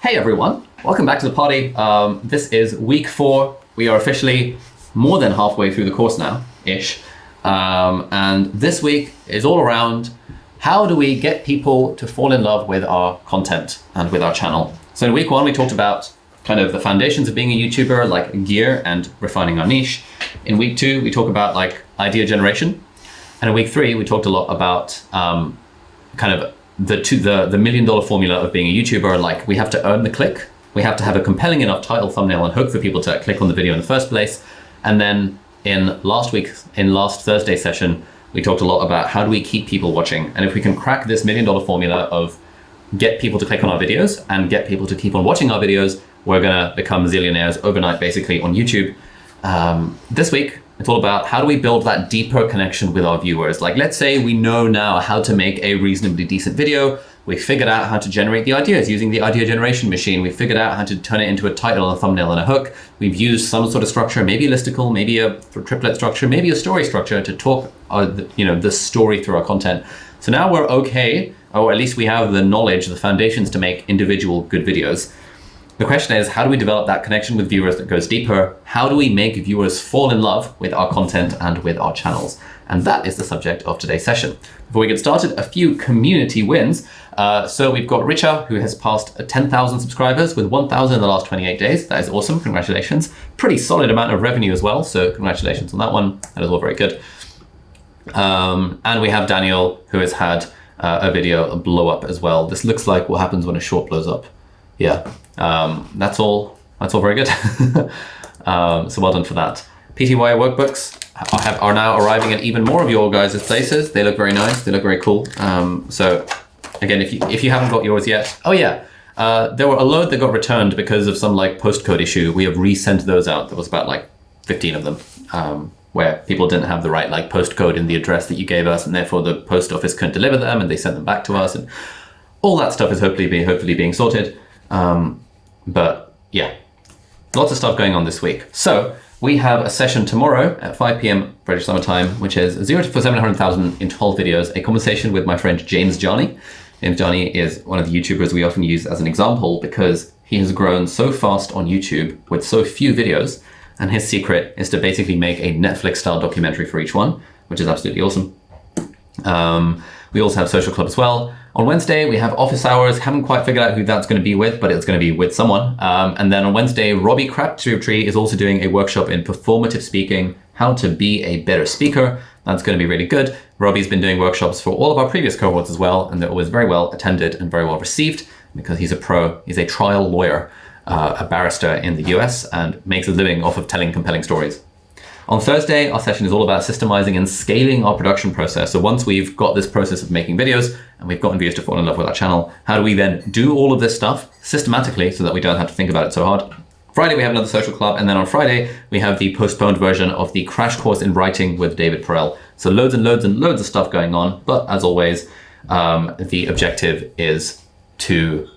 Hey everyone, welcome back to the party. This is week 4. We are officially more than halfway through the course now-ish. And this week is all around how do we get people to fall in love with our content and with our channel. So in week 1, we talked about kind of the foundations of being a YouTuber, like gear and refining our niche. In week 2, we talk about like idea generation. And in week 3, we talked a lot about kind of the million dollar formula of being a YouTuber. Like, we have to earn the click. We have to have a compelling enough title, thumbnail, and hook for people to click on the video in the first place. And then in last Thursday's session, we talked a lot about how do we keep people watching. And if we can crack this million dollar formula of get people to click on our videos and get people to keep on watching our videos, we're gonna become zillionaires overnight, basically, on YouTube. This week, it's all about how do we build that deeper connection with our viewers. Like, let's say we know now how to make a reasonably decent video. We figured out how to generate the ideas using the idea generation machine. We figured out how to turn it into a title, a thumbnail, and a hook. We've used some sort of structure, maybe a listicle, maybe a triplet structure, maybe a story structure to talk the story through our content. So now we're okay, or at least we have the knowledge, the foundations to make individual good videos. The question is, how do we develop that connection with viewers that goes deeper? How do we make viewers fall in love with our content and with our channels? And that is the subject of today's session. Before we get started, a few community wins. So we've got Richa, who has passed 10,000 subscribers with 1,000 in the last 28 days. That is awesome, congratulations. Pretty solid amount of revenue as well, so congratulations on that one. That is all very good. And we have Daniel, who has had a video blow up as well. This looks like what happens when a short blows up. Yeah, that's all very good. So well done for that. PTY workbooks are now arriving at even more of your guys' places. They look very nice, they look very cool. So again, if you haven't got yours yet, oh yeah, there were a load that got returned because of some like postcode issue. We have resent those out. There was about like 15 of them, where people didn't have the right like postcode in the address that you gave us, and therefore the post office couldn't deliver them, and they sent them back to us, and all that stuff is hopefully being sorted. But yeah, lots of stuff going on this week. So we have a session tomorrow at 5 p.m. British Summer Time, which is 0 to 700,000 in 12 videos, a conversation with my friend James Johnny. James Johnny is one of the YouTubers we often use as an example because he has grown so fast on YouTube with so few videos, and his secret is to basically make a Netflix-style documentary for each one, which is absolutely awesome. We also have Social Club as well. On Wednesday, we have office hours. Haven't quite figured out who that's going to be with, but it's going to be with someone. And then on Wednesday, Robbie Crabtree is also doing a workshop in performative speaking, how to be a better speaker. That's going to be really good. Robbie's been doing workshops for all of our previous cohorts as well, and they're always very well attended and very well received because he's a pro. He's a trial lawyer, a barrister in the US, and makes a living off of telling compelling stories. On Thursday, our session is all about systemizing and scaling our production process. So once we've got this process of making videos and we've gotten viewers to fall in love with our channel, how do we then do all of this stuff systematically so that we don't have to think about it so hard? Friday, we have another social club. And then on Friday, we have the postponed version of the crash course in writing with David Perel. So loads and loads and loads of stuff going on. But as always, the objective is to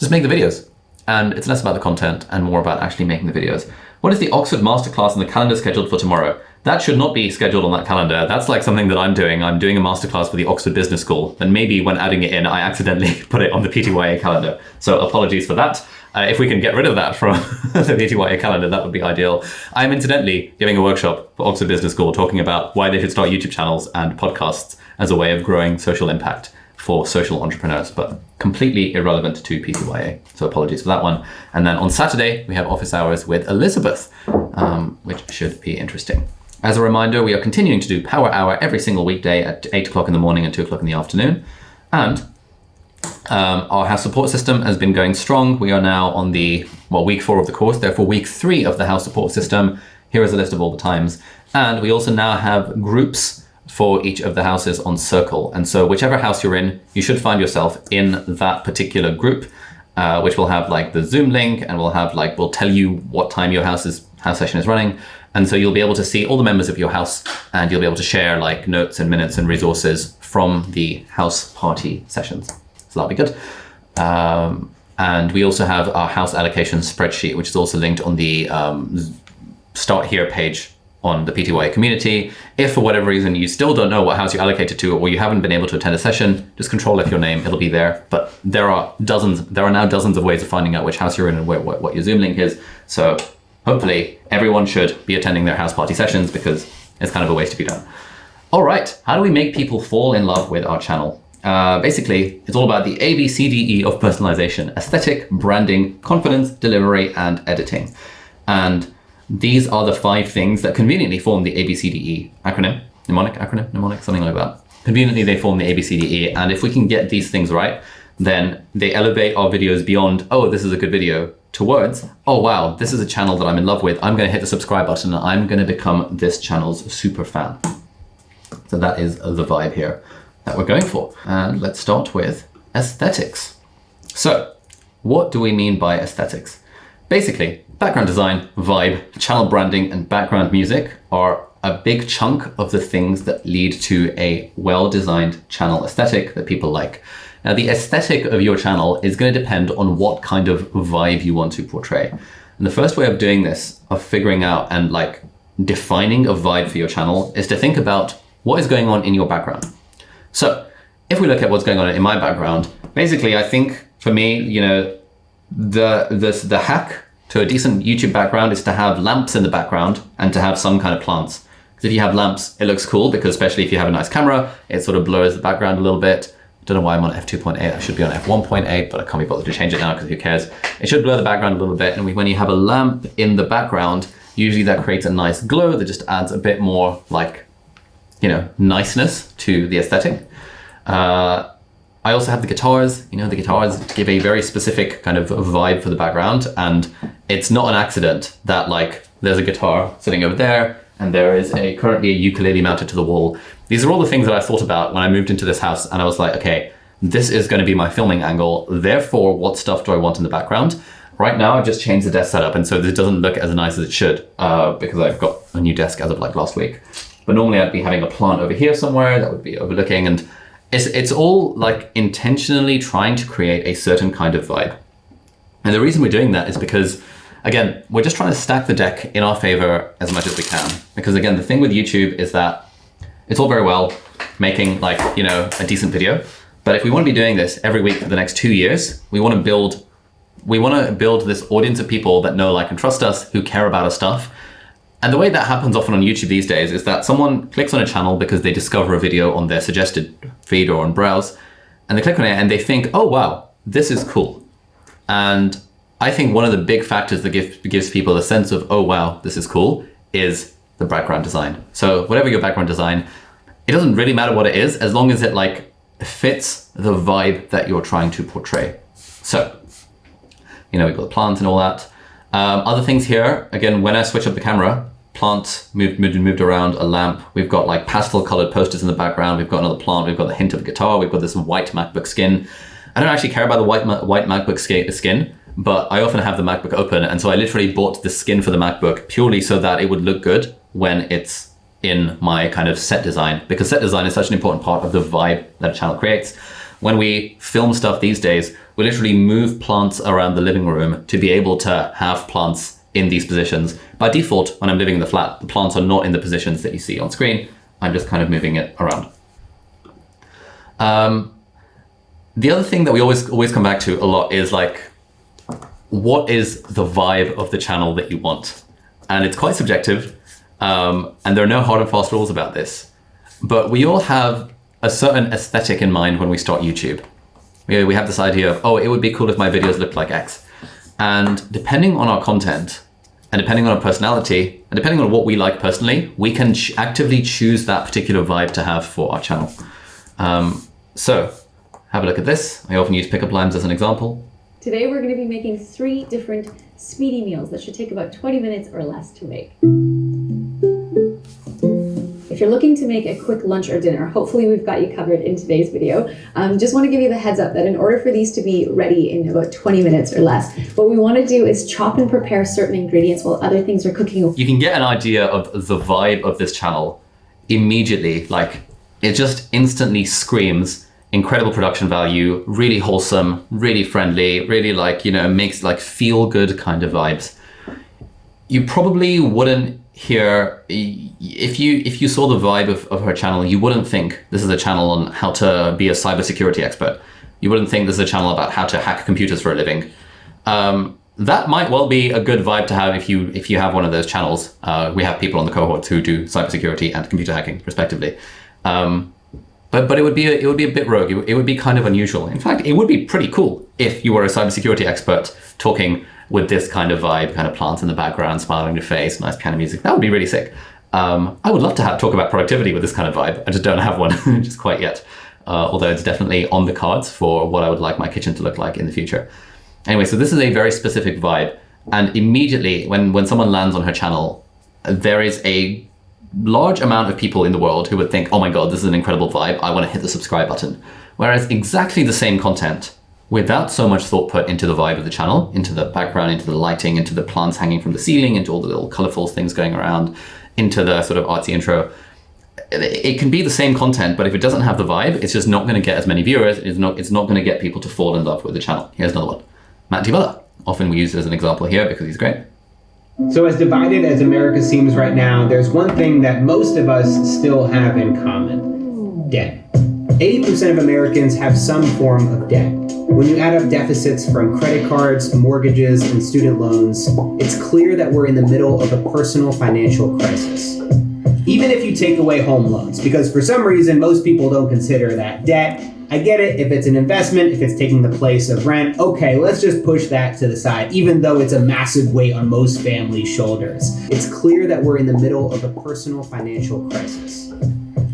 just make the videos. And it's less about the content and more about actually making the videos. What is the Oxford Masterclass in the calendar scheduled for tomorrow? That should not be scheduled on that calendar. That's like something that I'm doing. I'm doing a masterclass for the Oxford Business School. And maybe when adding it in, I accidentally put it on the PTYA calendar. So apologies for that. If we can get rid of that from the PTYA calendar, that would be ideal. I'm incidentally giving a workshop for Oxford Business School talking about why they should start YouTube channels and podcasts as a way of growing social impact for social entrepreneurs, but completely irrelevant to PTYA. So apologies for that one. And then on Saturday, we have office hours with Elizabeth, which should be interesting. As a reminder, we are continuing to do Power Hour every single weekday at 8 o'clock in the morning and 2 o'clock in the afternoon. And our house support system has been going strong. We are now on week 4 of the course, therefore week 3 of the house support system. Here is a list of all the times. And we also now have groups for each of the houses on Circle. And so whichever house you're in, you should find yourself in that particular group, which will have like the Zoom link, and we'll tell you what time your house session is running. And so you'll be able to see all the members of your house, and you'll be able to share like notes and minutes and resources from the house party sessions. So that'll be good. And we also have our house allocation spreadsheet, which is also linked on the Start Here page on the PTY community. If for whatever reason you still don't know what house you allocated to, or you haven't been able to attend a session, just Control F your name, it'll be there. But there are now dozens of ways of finding out which house you're in and what your Zoom link is. So hopefully everyone should be attending their house party sessions, because it's kind of a waste if you don't. All right, how do we make people fall in love with our channel? Basically, it's all about the ABCDE of personalization: aesthetic, branding, confidence, delivery, and editing. And these are the 5 things that conveniently form the ABCDE acronym, mnemonic, something like that. Conveniently, they form the ABCDE. And if we can get these things right, then they elevate our videos beyond, oh, this is a good video, towards, oh, wow, this is a channel that I'm in love with. I'm going to hit the subscribe button and I'm going to become this channel's super fan. So that is the vibe here that we're going for. And let's start with aesthetics. So what do we mean by aesthetics? Basically, background design, vibe, channel branding, and background music are a big chunk of the things that lead to a well-designed channel aesthetic that people like. Now, the aesthetic of your channel is going to depend on what kind of vibe you want to portray. And the first way of doing this, of figuring out and like defining a vibe for your channel, is to think about what is going on in your background. So if we look at what's going on in my background, basically, I think for me, you know, the hack to a decent YouTube background is to have lamps in the background and to have some kind of plants. Because if you have lamps, it looks cool, because especially if you have a nice camera, it sort of blurs the background a little bit. Don't know why I'm on f2.8. I should be on f1.8, but I can't be bothered to change it now because who cares? It should blur the background a little bit. And when you have a lamp in the background, usually that creates a nice glow that just adds a bit more like, you know, niceness to the aesthetic. I also have the guitars. You know, the guitars give a very specific kind of vibe for the background, and it's not an accident that like there's a guitar sitting over there and there is currently a ukulele mounted to the wall. These are all the things that I thought about when I moved into this house, and I was like, okay, this is going to be my filming angle. Therefore, what stuff do I want in the background? Right now, I've just changed the desk setup, and so this doesn't look as nice as it should because I've got a new desk as of like last week. But normally I'd be having a plant over here somewhere that would be overlooking, and it's all like intentionally trying to create a certain kind of vibe. And the reason we're doing that is because, again, we're just trying to stack the deck in our favor as much as we can. Because again, the thing with YouTube is that it's all very well making like, you know, a decent video. But if we want to be doing this every week for the next 2 years, we want to build this audience of people that know, like, and trust us, who care about our stuff. And the way that happens often on YouTube these days is that someone clicks on a channel because they discover a video on their suggested feed or on browse, and they click on it and they think, oh, wow, this is cool. And I think one of the big factors that gives people a sense of, oh, wow, this is cool, is the background design. So whatever your background design, it doesn't really matter what it is, as long as it like fits the vibe that you're trying to portray. So, you know, we've got the plant and all that. Other things here, again, when I switch up the camera, plant moved around, a lamp. We've got like pastel colored posters in the background. We've got another plant. We've got the hint of a guitar. We've got this white MacBook skin. I don't actually care about the white MacBook skin, but I often have the MacBook open. And so I literally bought the skin for the MacBook purely so that it would look good when it's in my kind of set design, because set design is such an important part of the vibe that a channel creates. When we film stuff these days, we literally move plants around the living room to be able to have plants in these positions. By default, when I'm living in the flat, the plants are not in the positions that you see on screen. I'm just kind of moving it around. The other thing that we always come back to a lot is like, what is the vibe of the channel that you want? And it's quite subjective, and there are no hard and fast rules about this. But we all have a certain aesthetic in mind when we start YouTube. We have this idea of, oh, it would be cool if my videos looked like X. And depending on our content, and depending on our personality, and depending on what we like personally, we can actively choose that particular vibe to have for our channel. So have a look at this. I often use pickup lines as an example. Today we're going to be making 3 different speedy meals that should take about 20 minutes or less to make. If you're looking to make a quick lunch or dinner, hopefully we've got you covered in today's video. Just want to give you the heads up that in order for these to be ready in about 20 minutes or less, what we want to do is chop and prepare certain ingredients while other things are cooking. You can get an idea of the vibe of this channel immediately. Like, it just instantly screams incredible production value, really wholesome, really friendly, really like, you know, makes like feel good kind of vibes. You probably wouldn't here, if you saw the vibe of her channel, you wouldn't think this is a channel on how to be a cybersecurity expert. You wouldn't think this is a channel about how to hack computers for a living. That might well be a good vibe to have if you have one of those channels. We have people on the cohort who do cybersecurity and computer hacking, respectively. But it would be a bit rogue. It would be kind of unusual. In fact, it would be pretty cool if you were a cybersecurity expert talking with this kind of vibe, kind of plants in the background, smile on your face, nice piano music. That would be really sick. I would love to talk about productivity with this kind of vibe. I just don't have one just quite yet. Although it's definitely on the cards for what I would like my kitchen to look like in the future. Anyway, so this is a very specific vibe. And immediately when someone lands on her channel, there is a large amount of people in the world who would think, oh my God, this is an incredible vibe. I want to hit the subscribe button. Whereas exactly the same content, without so much thought put into the vibe of the channel, into the background, into the lighting, into the plants hanging from the ceiling, into all the little colorful things going around, into the sort of artsy intro, it can be the same content, but if it doesn't have the vibe, it's just not going to get as many viewers. It's not going to get people to fall in love with the channel. Here's another one. Matt D'Avella. Often we use it as an example here because he's great. So as divided as America seems right now, there's one thing that most of us still have in common: debt. 80% of Americans have some form of debt. When you add up deficits from credit cards, mortgages, and student loans, it's clear that we're in the middle of a personal financial crisis. Even if you take away home loans, because for some reason most people don't consider that debt. I get it, if it's an investment, if it's taking the place of rent, okay, let's just push that to the side, even though it's a massive weight on most families' shoulders. It's clear that we're in the middle of a personal financial crisis.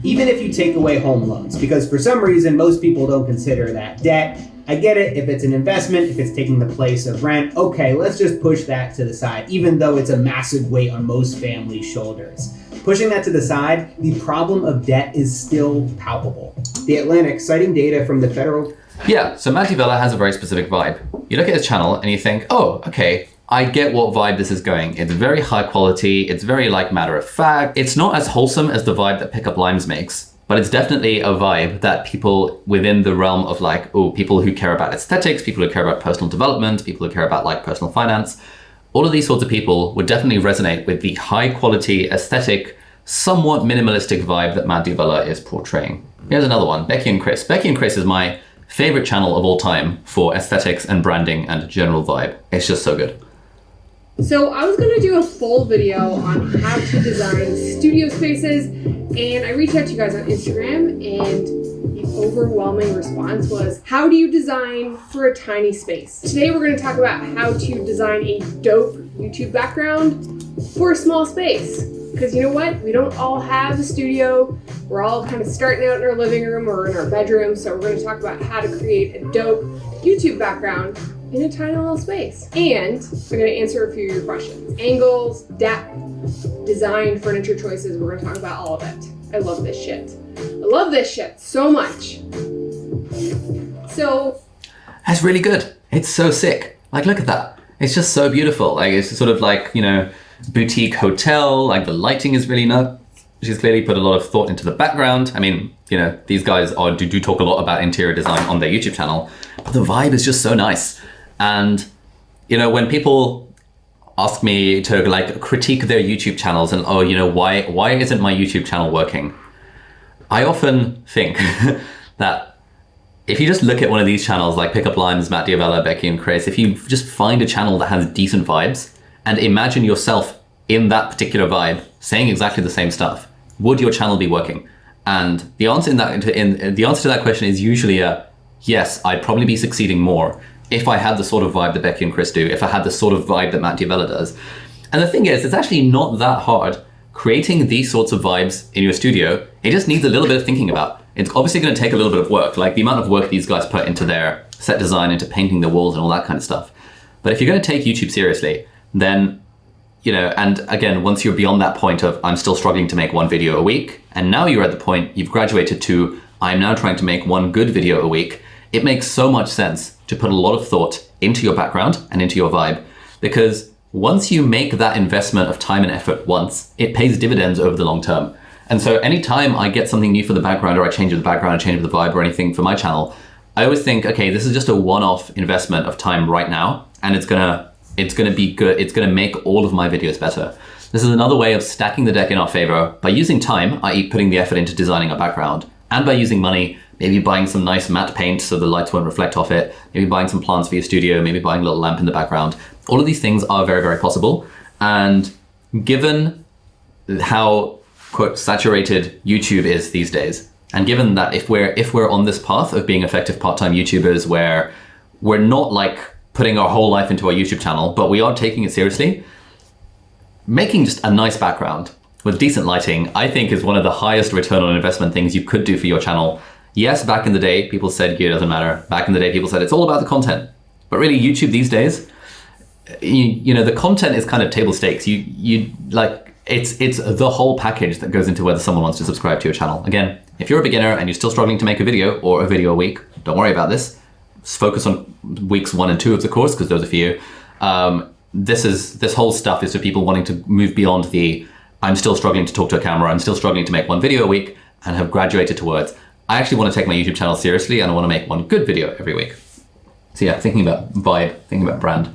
Even if you take away home loans, because for some reason most people don't consider that debt. I get it, if it's an investment, if it's taking the place of rent, okay, let's just push that to the side, even though it's a massive weight on most families' shoulders. Pushing that to the side, the problem of debt is still palpable. The Atlantic, citing data from the federal... Yeah, so Matt D'Avella has a very specific vibe. You look at his channel and you think, oh, okay, I get what vibe this is going. It's very high quality, it's very like matter of fact. It's not as wholesome as the vibe that Pickup Limes makes, but it's definitely a vibe that people within the realm of like, oh, people who care about aesthetics, people who care about personal development, people who care about like personal finance, all of these sorts of people would definitely resonate with the high quality, aesthetic, somewhat minimalistic vibe that Matt D'Avella is portraying. Here's another one, Becky and Chris. Becky and Chris is my favorite channel of all time for aesthetics and branding and general vibe. It's just so good. So I was going to do a full video on how to design studio spaces, and I reached out to you guys on Instagram, and the overwhelming response was, how do you design for a tiny space? Today we're going to talk about how to design a dope YouTube background for a small space. Because you know what? We don't all have a studio. We're all kind of starting out in our living room or in our bedroom, so we're going to talk about how to create a dope YouTube background in a tiny little space. And we're going to answer a few of your questions. Angles, depth, design, furniture choices. We're going to talk about all of it. I love this shit. I love this shit so much. So... That's really good. It's so sick. Like, look at that. It's just so beautiful. Like, it's sort of like, you know, boutique hotel. Like, the lighting is really nice. She's clearly put a lot of thought into the background. I mean, you know, these guys do talk a lot about interior design on their YouTube channel, but the vibe is just so nice. And, you know, when people ask me to like critique their YouTube channels and, oh, you know, why isn't my YouTube channel working? I often think that if you just look at one of these channels like Pickup Limes, Matt D'Avella, Becky and Chris, if you just find a channel that has decent vibes and imagine yourself in that particular vibe saying exactly the same stuff, would your channel be working? And the answer to that question is usually a yes. I'd probably be succeeding more if I had the sort of vibe that Becky and Chris do, if I had the sort of vibe that Matt D'Avella does. And the thing is, it's actually not that hard creating these sorts of vibes in your studio. It just needs a little bit of thinking about. It's obviously going to take a little bit of work, like the amount of work these guys put into their set design, into painting the walls and all that kind of stuff. But if you're going to take YouTube seriously, then, you know, and again, once you're beyond that point of I'm still struggling to make one video a week, and now you're at the point you've graduated to I'm now trying to make one good video a week, it makes so much sense to put a lot of thought into your background and into your vibe, because once you make that investment of time and effort once, it pays dividends over the long term. And so anytime I get something new for the background, or I change the background, I change the vibe or anything for my channel, I always think, okay, this is just a one-off investment of time right now, and it's gonna be good. It's gonna make all of my videos better. This is another way of stacking the deck in our favor by using time, i.e. putting the effort into designing a background, and by using money, maybe buying some nice matte paint so the lights won't reflect off it, maybe buying some plants for your studio, maybe buying a little lamp in the background. All of these things are very, very possible. And given how, quote, saturated YouTube is these days, and given that if we're on this path of being effective part-time YouTubers where we're not like putting our whole life into our YouTube channel, but we are taking it seriously, making just a nice background with decent lighting, I think is one of the highest return on investment things you could do for your channel. Yes, back in the day, people said gear doesn't matter. Back in the day, people said it's all about the content. But really, YouTube these days, you know, the content is kind of table stakes. You like, it's the whole package that goes into whether someone wants to subscribe to your channel. Again, if you're a beginner and you're still struggling to make a video or a video a week, don't worry about this. Just focus on weeks 1 and 2 of the course, because those are for you. This whole stuff is for people wanting to move beyond the I'm still struggling to talk to a camera, I'm still struggling to make 1 video a week, and have graduated towards I actually want to take my YouTube channel seriously and I want to make 1 good video every week. So yeah, thinking about vibe, thinking about brand,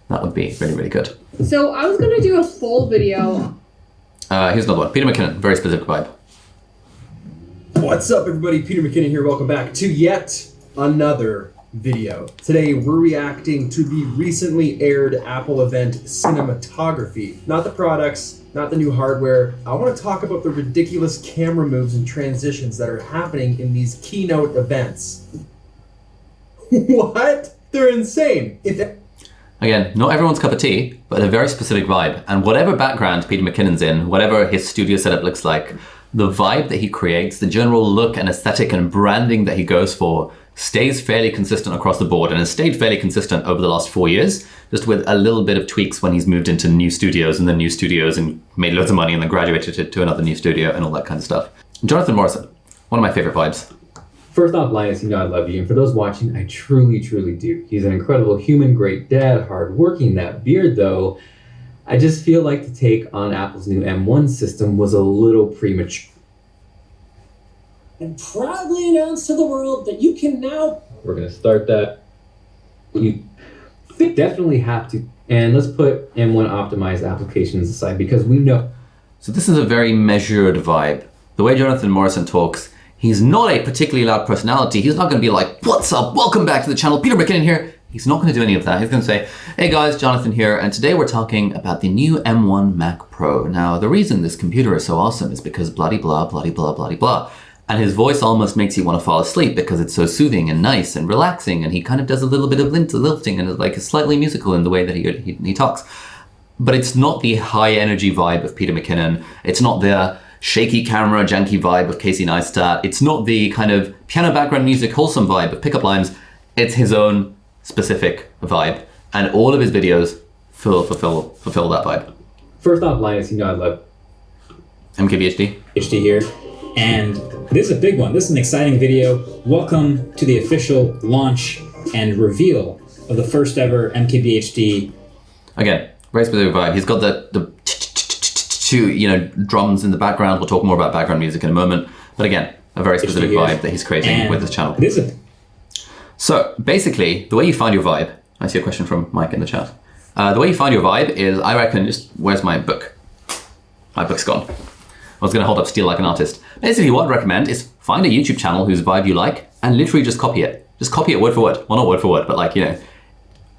that would be really, really good. So I was going to do a full video. Here's another one. Peter McKinnon, very specific vibe. What's up, everybody? Peter McKinnon here. Welcome back to yet another video. Today we're reacting to the recently aired Apple event cinematography. Not the products, not the new hardware. I want to talk about the ridiculous camera moves and transitions that are happening in these keynote events. What? They're insane. Again, not everyone's cup of tea, but a very specific vibe. And whatever background Peter McKinnon's in, whatever his studio setup looks like, the vibe that he creates, the general look and aesthetic and branding that he goes for stays fairly consistent across the board and has stayed fairly consistent over the last 4 years, just with a little bit of tweaks when he's moved into new studios and then new studios and made loads of money and then graduated to another new studio and all that kind of stuff. Jonathan Morrison, one of my favorite vibes. First off, Linus, you know I love you, and for those watching, I truly, truly do. He's an incredible human, great dad, hardworking. That beard, though, I just feel like the take on Apple's new M1 system was a little premature. And proudly announce to the world that you can now... We're going to start that. You definitely have to. And let's put M1 optimized applications aside, because we know. So this is a very measured vibe. The way Jonathan Morrison talks, he's not a particularly loud personality. He's not going to be like, what's up? Welcome back to the channel. Peter McKinnon here. He's not going to do any of that. He's going to say, hey guys, Jonathan here. And today we're talking about the new M1 Mac Pro. Now, the reason this computer is so awesome is because bloody blah, bloody blah, bloody blah. And his voice almost makes you want to fall asleep because it's so soothing and nice and relaxing. And he kind of does a little bit of lilting and is like slightly musical in the way that he talks. But it's not the high energy vibe of Peter McKinnon. It's not the shaky camera, janky vibe of Casey Neistat. It's not the kind of piano background music, wholesome vibe of Pickup Lines. It's his own specific vibe. And all of his videos fulfill that vibe. First off, Linus, you know I love MKBHD. HD here. And this is a big one. This is an exciting video. Welcome to the official launch and reveal of the first ever MKBHD. Again, very specific vibe. He's got the drums in the background. We'll talk more about background music in a moment. But again, a very specific vibe that he's creating with this channel. So basically, the way you find your vibe, I see a question from Mike in the chat. The way you find your vibe is, I reckon, just, where's my book? My book's gone. I was going to hold up Steal Like an Artist. Basically, what I'd recommend is find a YouTube channel whose vibe you like and literally just copy it. Just copy it word for word. Well, not word for word, but like, you know,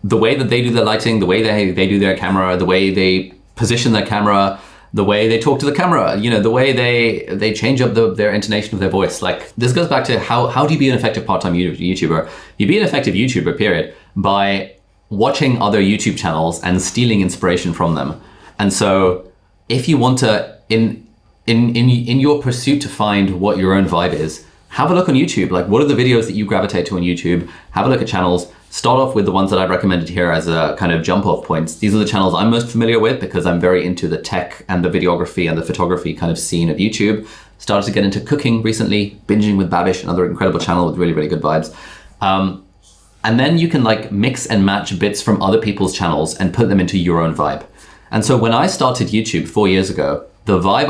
the way that they do their lighting, the way they do their camera, the way they position their camera, the way they talk to the camera, you know, the way they change up their intonation of their voice. Like, this goes back to how do you be an effective part-time YouTuber? You be an effective YouTuber, period, by watching other YouTube channels and stealing inspiration from them. And so if you want to, in your pursuit to find what your own vibe is, have a look on YouTube. Like, what are the videos that you gravitate to on YouTube? Have a look at channels. Start off with the ones that I've recommended here as a kind of jump off points. These are the channels I'm most familiar with because I'm very into the tech and the videography and the photography kind of scene of YouTube. Started to get into cooking recently, Binging with Babish, another incredible channel with really, really good vibes. And then you can like mix and match bits from other people's channels and put them into your own vibe. And so when I started YouTube 4 years ago, the vibe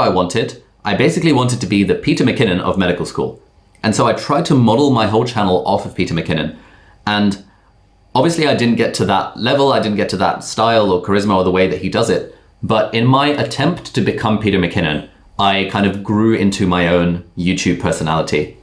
I basically wanted to be the Peter McKinnon of medical school. And so I tried to model my whole channel off of Peter McKinnon. And obviously I didn't get to that level, I didn't get to that style or charisma or the way that he does it, But in my attempt to become Peter McKinnon, I kind of grew into my own YouTube personality.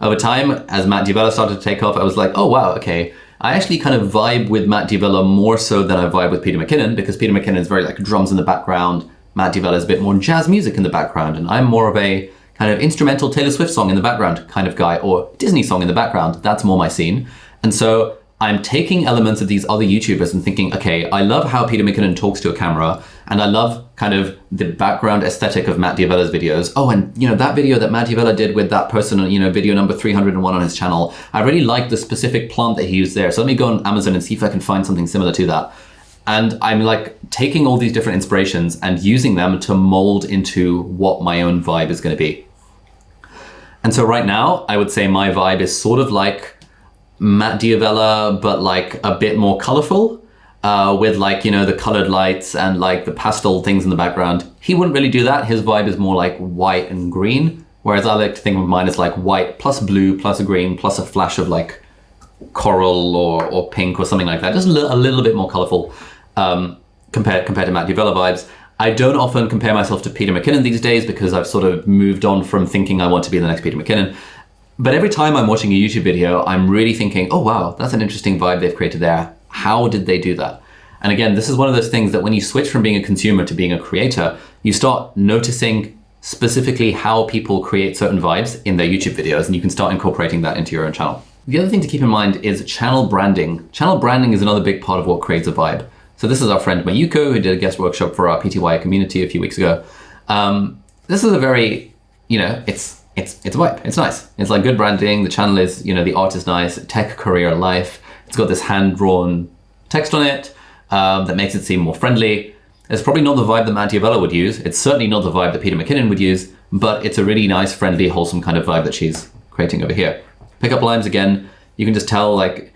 Over time, as Matt D'Avella started to take off, I was like, oh wow, okay, I actually kind of vibe with Matt D'Avella more so than I vibe with Peter McKinnon, because Peter McKinnon is very like drums in the background, Matt D'Avella is a bit more jazz music in the background, and I'm more of a kind of instrumental Taylor Swift song in the background kind of guy, or Disney song in the background. That's more my scene. And so I'm taking elements of these other YouTubers and thinking, okay, I love how Peter McKinnon talks to a camera, and I love kind of the background aesthetic of Matt D'Avella's videos. Oh, and that video that Matt D'Avella did with that person, video number 301 on his channel, I really like the specific plant that he used there. So let me go on Amazon and see if I can find something similar to that. And I'm like taking all these different inspirations and using them to mold into what my own vibe is going to be. And so right now, I would say my vibe is sort of like Matt D'Avella, but like a bit more colorful, with like, the colored lights and like the pastel things in the background. He wouldn't really do that. His vibe is more like white and green, whereas I like to think of mine as like white plus blue plus green plus a flash of like coral or pink or something like that. Just a little bit more colorful compared to Matt D'Avella vibes. I don't often compare myself to Peter McKinnon these days because I've sort of moved on from thinking I want to be the next Peter McKinnon. But every time I'm watching a YouTube video, I'm really thinking, oh wow, that's an interesting vibe they've created there. How did they do that? And again, this is one of those things that when you switch from being a consumer to being a creator, you start noticing specifically how people create certain vibes in their YouTube videos, and you can start incorporating that into your own channel. The other thing to keep in mind is channel branding. Channel branding is another big part of what creates a vibe. So this is our friend Mayuko, who did a guest workshop for our PTY community a few weeks ago. This is a very, it's a vibe. It's nice. It's like good branding. The channel is, the art is nice. Tech, career, life. It's got this hand-drawn text on it that makes it seem more friendly. It's probably not the vibe that Matt D'Avella would use. It's certainly not the vibe that Peter McKinnon would use, but it's a really nice, friendly, wholesome kind of vibe that she's creating over here. Pickup lines, again, you can just tell, like,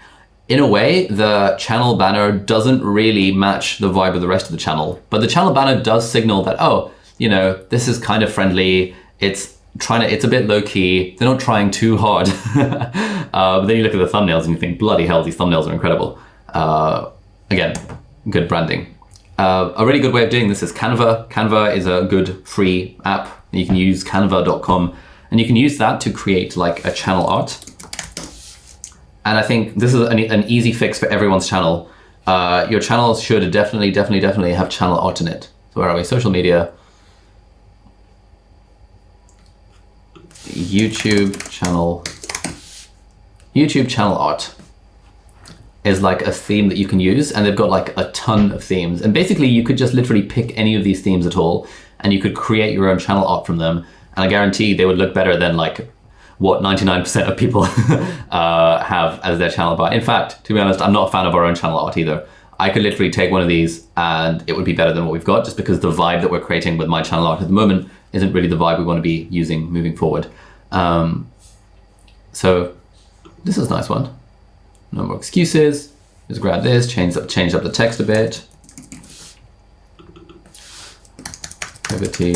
in a way, the channel banner doesn't really match the vibe of the rest of the channel, but the channel banner does signal that, oh, this is kind of friendly. It's a bit low key. They're not trying too hard. But then you look at the thumbnails and you think, bloody hell, these thumbnails are incredible. Again, good branding. A really good way of doing this is Canva. Canva is a good free app. You can use canva.com and you can use that to create like a channel art. And I think this is an easy fix for everyone's channel. Your channel should definitely have channel art in it. So where are we? Social media. YouTube channel art is like a theme that you can use, and they've got like a ton of themes. And basically you could just literally pick any of these themes at all, and you could create your own channel art from them. And I guarantee they would look better than like what 99% of people have as their channel art. In fact, to be honest, I'm not a fan of our own channel art either. I could literally take one of these and it would be better than what we've got, just because the vibe that we're creating with my channel art at the moment isn't really the vibe we want to be using moving forward. So this is a nice one. No more excuses. Just grab this, change up the text a bit. Activity.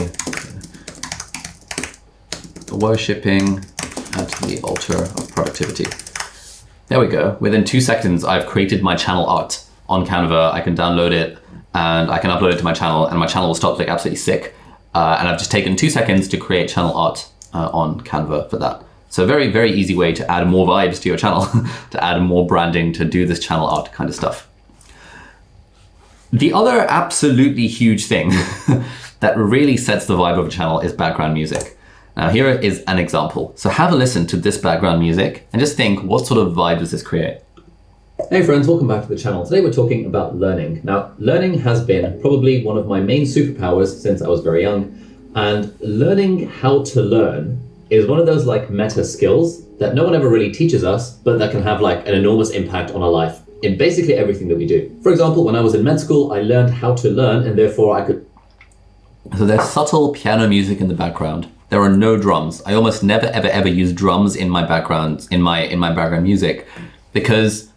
Worshipping at the altar of productivity. There we go. Within 2 seconds, I've created my channel art on Canva. I can download it and I can upload it to my channel, and my channel will start to look absolutely sick. And I've just taken 2 seconds to create channel art on Canva for that. So very, very easy way to add more vibes to your channel, to add more branding, to do this channel art kind of stuff. The other absolutely huge thing that really sets the vibe of a channel is background music. Now here is an example. So have a listen to this background music and just think, what sort of vibe does this create? Hey friends, welcome back to the channel. Today we're talking about learning. Now, learning has been probably one of my main superpowers since I was very young. And learning how to learn is one of those like meta skills that no one ever really teaches us, but that can have like an enormous impact on our life in basically everything that we do. For example, when I was in med school, I learned how to learn, and therefore I could... So there's subtle piano music in the background. There are no drums. I almost never, ever use drums in my background, in my background music, because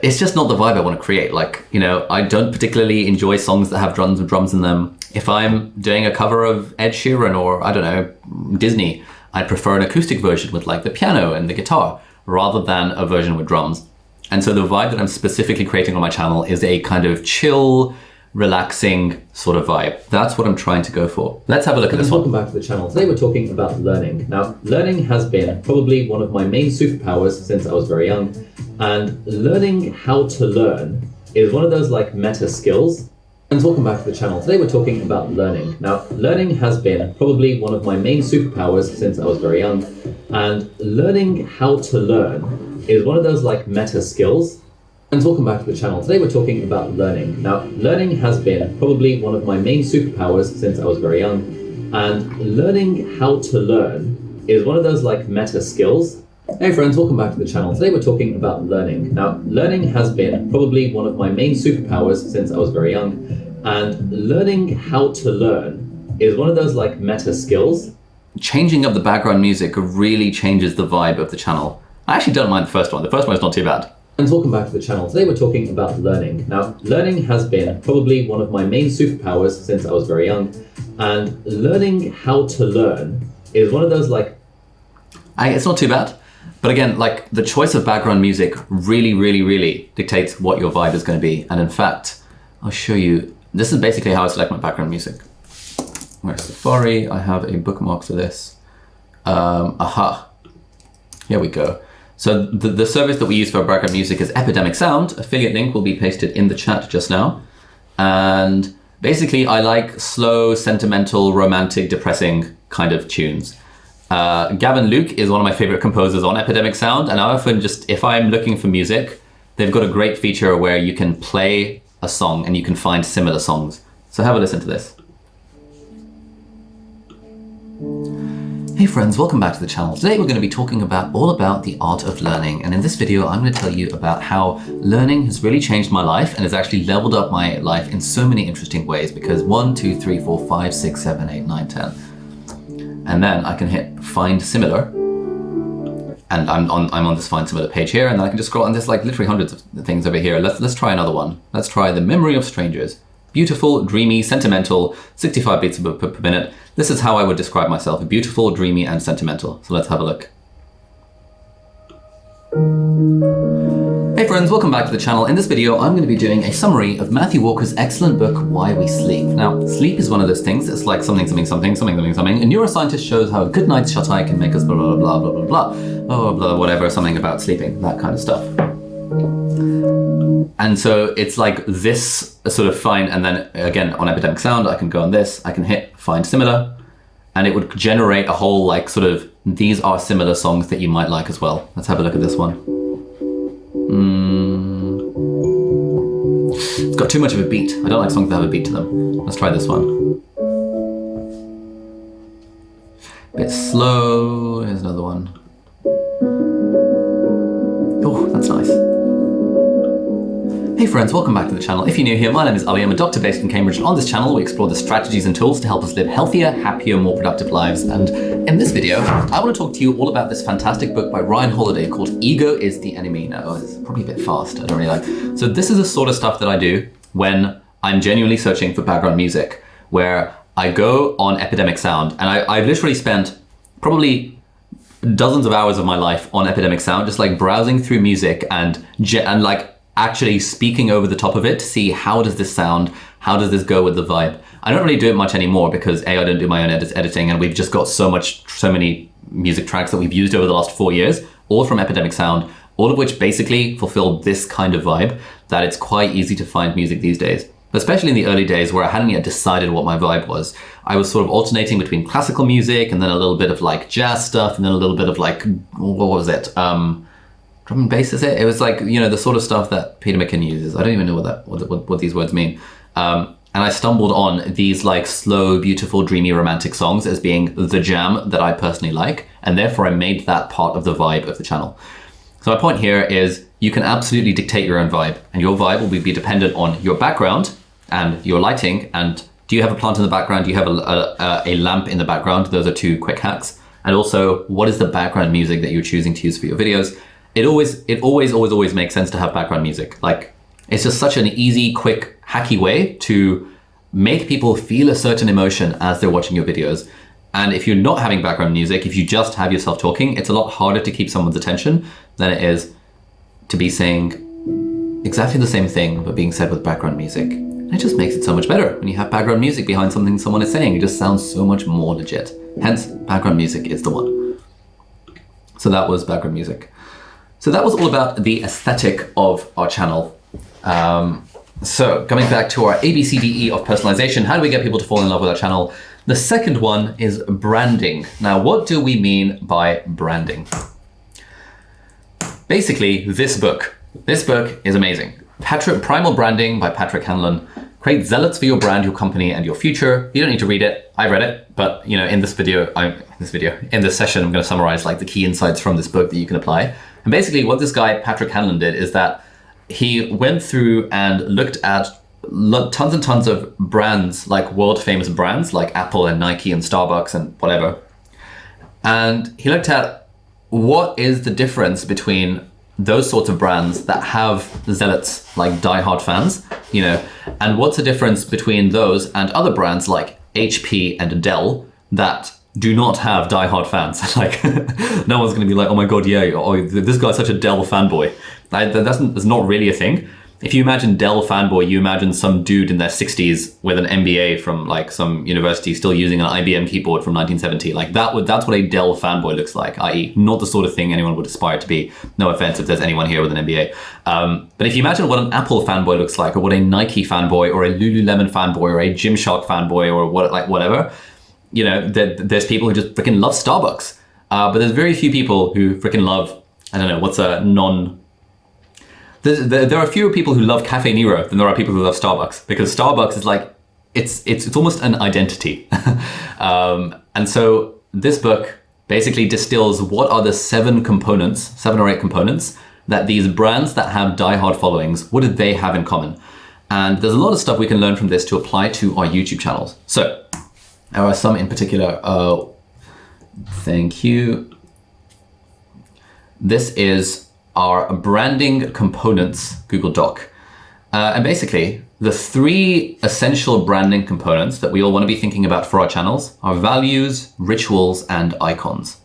it's just not the vibe I want to create. Like, I don't particularly enjoy songs that have drums in them. If I'm doing a cover of Ed Sheeran or, I don't know, Disney, I'd prefer an acoustic version with like the piano and the guitar rather than a version with drums. And so the vibe that I'm specifically creating on my channel is a kind of chill, relaxing sort of vibe. That's what I'm trying to go for. Let's have a look at this one. Welcome back to the channel. Today we're talking about learning. Now, learning has been probably one of my main superpowers since I was very young, and learning how to learn is one of those like meta skills. And welcome back to the channel. Today we're talking about learning. Now, learning has been probably one of my main superpowers since I was very young, and learning how to learn is one of those like meta skills. And welcome back to the channel. Today we're talking about learning. Now, learning has been probably one of my main superpowers since I was very young, and learning how to learn is one of those like meta skills. Hey friends, welcome back to the channel. Today we're talking about learning. Now, learning has been probably one of my main superpowers since I was very young, and learning how to learn is one of those like meta skills. Changing up the background music really changes the vibe of the channel. I actually don't mind the first one. The first one is not too bad. And welcome back to the channel. Today we're talking about learning. Now, learning has been probably one of my main superpowers since I was very young, and learning how to learn is one of those like... It's not too bad. But again, like the choice of background music really dictates what your vibe is going to be. And in fact, I'll show you. This is basically how I select my background music. Where's Safari? I have a bookmark for this. Here we go. So the service that we use for our background music is Epidemic Sound. Affiliate link will be pasted in the chat just now. And basically I like slow, sentimental, romantic, depressing kind of tunes. Gavin Luke is one of my favorite composers on Epidemic Sound. And I often just, if I'm looking for music, they've got a great feature where you can play a song and you can find similar songs. So have a listen to this. Hey friends, welcome back to the channel. Today we're going to be talking all about the art of learning. And in this video, I'm going to tell you about how learning has really changed my life and has actually leveled up my life in so many interesting ways, because 1, 2, 3, 4, 5, 6, 7, 8, 9, 10. And then I can hit find similar. And I'm on this find similar page here, and then I can just scroll, and there's like literally hundreds of things over here. Let's try another one. Let's try The Memory of Strangers. Beautiful, dreamy, sentimental, 65 beats per minute. This is how I would describe myself, beautiful, dreamy, and sentimental. So let's have a look. Hey friends, welcome back to the channel. In this video, I'm going to be doing a summary of Matthew Walker's excellent book, Why We Sleep. Now, sleep is one of those things. It's like something. A neuroscientist shows how a good night's shut-eye can make us blah, blah, blah, blah, blah, blah, blah, blah, whatever, something about sleeping, that kind of stuff. And so it's like this sort of find, and then again on Epidemic Sound, I can go on this, I can hit find similar, and it would generate a whole like sort of, these are similar songs that you might like as well. Let's have a look at this one. It's got too much of a beat. I don't like songs that have a beat to them. Let's try this one. Bit slow, here's another one. Oh, that's nice. Hey friends, welcome back to the channel. If you're new here, my name is Ali. I'm a doctor based in Cambridge, and on this channel we explore the strategies and tools to help us live healthier, happier, more productive lives. And in this video, I want to talk to you all about this fantastic book by Ryan Holiday called Ego is the Enemy. Now, it's probably a bit fast, I don't really like. So this is the sort of stuff that I do when I'm genuinely searching for background music, where I go on Epidemic Sound, and I've literally spent probably dozens of hours of my life on Epidemic Sound, just like browsing through music and like actually speaking over the top of it to see how does this sound, how does this go with the vibe. I don't really do it much anymore because I don't do my own editing, and we've just got so many music tracks that we've used over the last 4 years, all from Epidemic Sound, all of which basically fulfill this kind of vibe, that it's quite easy to find music these days. Especially in the early days where I hadn't yet decided what my vibe was. I was sort of alternating between classical music and then a little bit of like jazz stuff and then a little bit of like, what was it? Drum and bass, is it? It was like, you know, the sort of stuff that Peter McKinnon uses. I don't even know what these words mean. And I stumbled on these like slow, beautiful, dreamy, romantic songs as being the jam that I personally like. And therefore I made that part of the vibe of the channel. So my point here is you can absolutely dictate your own vibe, and your vibe will be dependent on your background and your lighting. And do you have a plant in the background? Do you have a lamp in the background? Those are 2 quick hacks. And also, what is the background music that you're choosing to use for your videos? It always makes sense to have background music. Like, it's just such an easy, quick, hacky way to make people feel a certain emotion as they're watching your videos. And if you're not having background music, if you just have yourself talking, it's a lot harder to keep someone's attention than it is to be saying exactly the same thing, but being said with background music. it just makes it so much better when you have background music behind something someone is saying. It just sounds so much more legit. Hence, background music is the one. So that was background music. So that was all about the aesthetic of our channel. So coming back to our ABCDE of personalization, how do we get people to fall in love with our channel? The second one is branding. Now, what do we mean by branding? Basically, this book. This book is amazing. Primal Branding by Patrick Hanlon. Create zealots for your brand, your company, and your future. You don't need to read it. I read it, but in this session, I'm going to summarize like the key insights from this book that you can apply. And basically, what this guy Patrick Hanlon did is that he went through and looked at tons and tons of brands, like world famous brands, like Apple and Nike and Starbucks and whatever. And he looked at what is the difference between those sorts of brands that have zealots, like diehard fans, and what's the difference between those and other brands like HP and Dell that do not have diehard fans. Like, no one's going to be like, oh my God, yeah, this guy's such a Dell fanboy. That's not really a thing. If you imagine Dell fanboy, you imagine some dude in their 60s with an MBA from like some university still using an IBM keyboard from 1970. Like that's what a Dell fanboy looks like, i.e. not the sort of thing anyone would aspire to be. No offense if there's anyone here with an MBA. But if you imagine what an Apple fanboy looks like, or what a Nike fanboy, or a Lululemon fanboy, or a Gymshark fanboy, or whatever, there's people who just freaking love Starbucks. But there's very few people who freaking love, I don't know, what's a non... There are fewer people who love Cafe Nero than there are people who love Starbucks, because Starbucks is like, it's almost an identity. And so this book basically distills what are the 7 or 8 components that these brands that have diehard followings, what do they have in common? And there's a lot of stuff we can learn from this to apply to our YouTube channels. So there are some in particular. Thank you. This is our branding components Google Doc. And basically, the 3 essential branding components that we all want to be thinking about for our channels are values, rituals, and icons.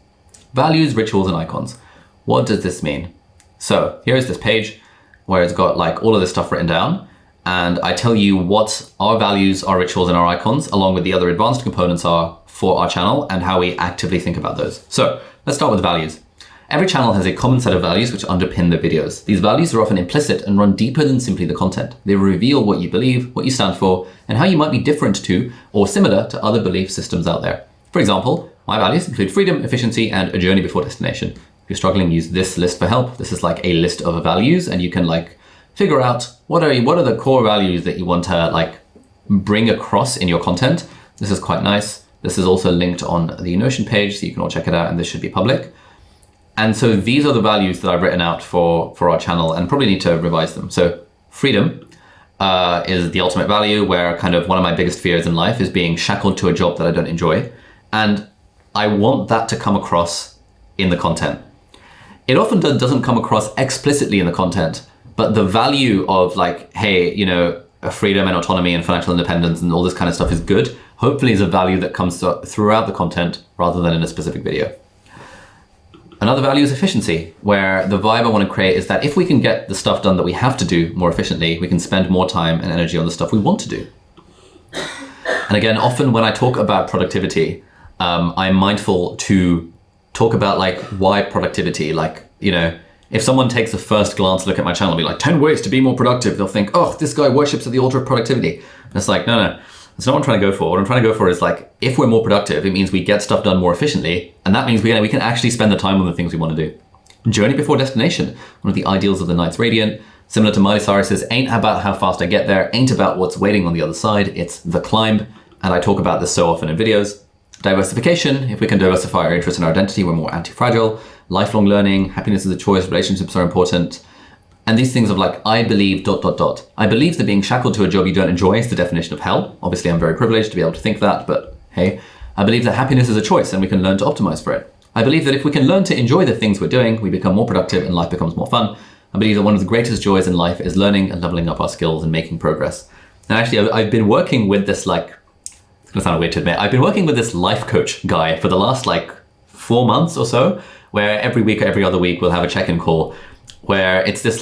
Values, rituals, and icons. What does this mean? So here's this page where it's got like all of this stuff written down. And I tell you what our values, our rituals, and our icons, along with the other advanced components are for our channel and how we actively think about those. So let's start with values. Every channel has a common set of values which underpin their videos. These values are often implicit and run deeper than simply the content. They reveal what you believe, what you stand for, and how you might be different to or similar to other belief systems out there. For example, my values include freedom, efficiency, and a journey before destination. If you're struggling, use this list for help. This is like a list of values, and you can like figure out what are the core values that you want to like bring across in your content. This is quite nice. This is also linked on the Notion page, so you can all check it out, and this should be public. And so these are the values that I've written out for our channel, and probably need to revise them. So freedom is the ultimate value, where kind of one of my biggest fears in life is being shackled to a job that I don't enjoy. And I want that to come across in the content. It often doesn't come across explicitly in the content, but the value of like, hey, freedom and autonomy and financial independence and all this kind of stuff is good, hopefully is a value that comes throughout the content rather than in a specific video. Another value is efficiency, where the vibe I want to create is that if we can get the stuff done that we have to do more efficiently, we can spend more time and energy on the stuff we want to do. And again, often when I talk about productivity, I'm mindful to talk about like why productivity. Like, if someone takes a first glance look at my channel and be like 10 ways to be more productive, they'll think, oh, this guy worships at the altar of productivity. And it's like, no. That's not what I'm trying to go for. What I'm trying to go for is like, if we're more productive, it means we get stuff done more efficiently. And that means we can actually spend the time on the things we want to do. Journey before destination, one of the ideals of the Knights Radiant. Similar to Miley Cyrus's, ain't about how fast I get there, ain't about what's waiting on the other side, it's the climb. And I talk about this so often in videos. Diversification, if we can diversify our interests and our identity, we're more anti-fragile. Lifelong learning, happiness is a choice, relationships are important. And these things of like, I believe ... I believe that being shackled to a job you don't enjoy is the definition of hell. Obviously, I'm very privileged to be able to think that, but hey. I believe that happiness is a choice and we can learn to optimize for it. I believe that if we can learn to enjoy the things we're doing, we become more productive and life becomes more fun. I believe that one of the greatest joys in life is learning and leveling up our skills and making progress. And actually, I've been working with this it's gonna sound weird to admit, I've been working with this life coach guy for the last 4 months or so, where every week or every other week we'll have a check-in call where it's this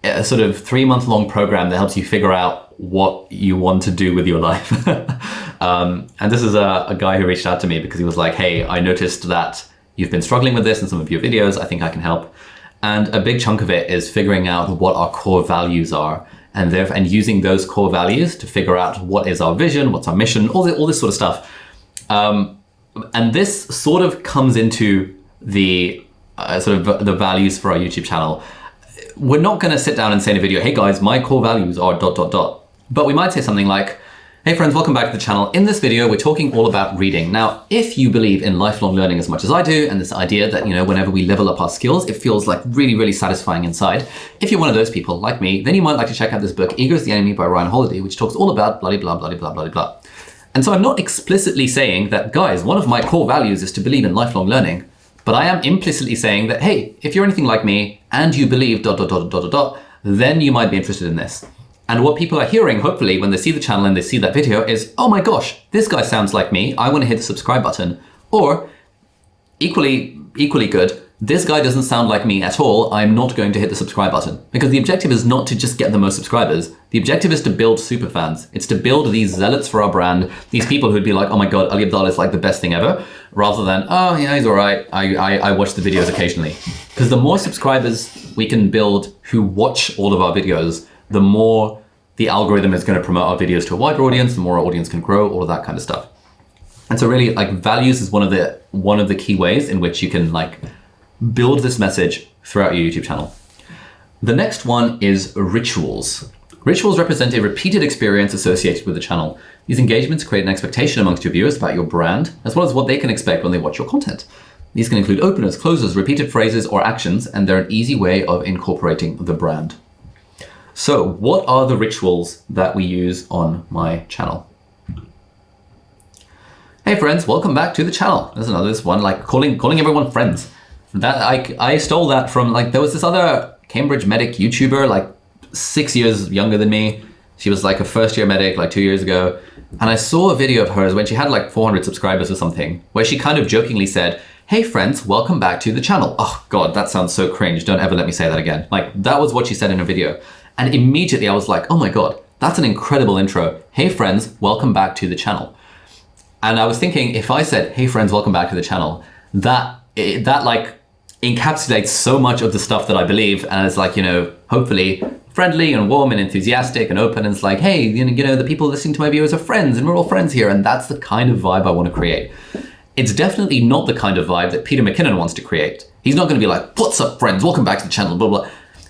a sort of 3-month-long program that helps you figure out what you want to do with your life. And this is a guy who reached out to me because he was like, hey, I noticed that you've been struggling with this in some of your videos. I think I can help. And a big chunk of it is figuring out what our core values are and using those core values to figure out what is our vision, what's our mission, all this sort of stuff. And this sort of comes into the the values for our YouTube channel. We're not going to sit down and say in a video, hey guys, my core values are ... But we might say something like, hey friends, welcome back to the channel. In this video, we're talking all about reading. Now, if you believe in lifelong learning as much as I do, and this idea that, whenever we level up our skills, it feels like really, really satisfying inside. If you're one of those people like me, then you might like to check out this book, Ego is the Enemy by Ryan Holiday, which talks all about blah, blah, blah, blah, blah, blah. And so I'm not explicitly saying that, guys, one of my core values is to believe in lifelong learning, but I am implicitly saying that, hey, if you're anything like me and you believe ... then you might be interested in this. And what people are hearing, hopefully, when they see the channel and they see that video is, oh my gosh, this guy sounds like me. I want to hit the subscribe button. Or equally good, this guy doesn't sound like me at all. I'm not going to hit the subscribe button. Because the objective is not to just get the most subscribers. The objective is to build super fans. It's to build these zealots for our brand, these people who'd be like, oh my God, Ali Abdaal is like the best thing ever, rather than, oh yeah, he's all right. I watch the videos occasionally. Because the more subscribers we can build who watch all of our videos, the more the algorithm is going to promote our videos to a wider audience, the more our audience can grow, all of that kind of stuff. And so really, values is one of the key ways in which you can build this message throughout your YouTube channel. The next one is rituals. Rituals represent a repeated experience associated with the channel. These engagements create an expectation amongst your viewers about your brand, as well as what they can expect when they watch your content. These can include openers, closers, repeated phrases, or actions, and they're an easy way of incorporating the brand. So what are the rituals that we use on my channel? Hey friends, welcome back to the channel. There's another one, calling everyone friends. That I stole that from, there was this other Cambridge medic YouTuber, 6 years younger than me. She was a first year medic 2 years ago. And I saw a video of hers when she had 400 subscribers or something, where she kind of jokingly said, hey friends, welcome back to the channel. Oh God, that sounds so cringe. Don't ever let me say that again. That was what she said in her video. And immediately I was like, oh my God, that's an incredible intro. Hey friends, welcome back to the channel. And I was thinking, if I said, hey friends, welcome back to the channel, that encapsulates so much of the stuff that I believe. And it's hopefully friendly and warm and enthusiastic and open. And it's like, hey, the people listening to my videos are friends and we're all friends here. And that's the kind of vibe I want to create. It's definitely not the kind of vibe that Peter McKinnon wants to create. He's not going to be like, what's up friends, welcome back to the channel, blah, blah.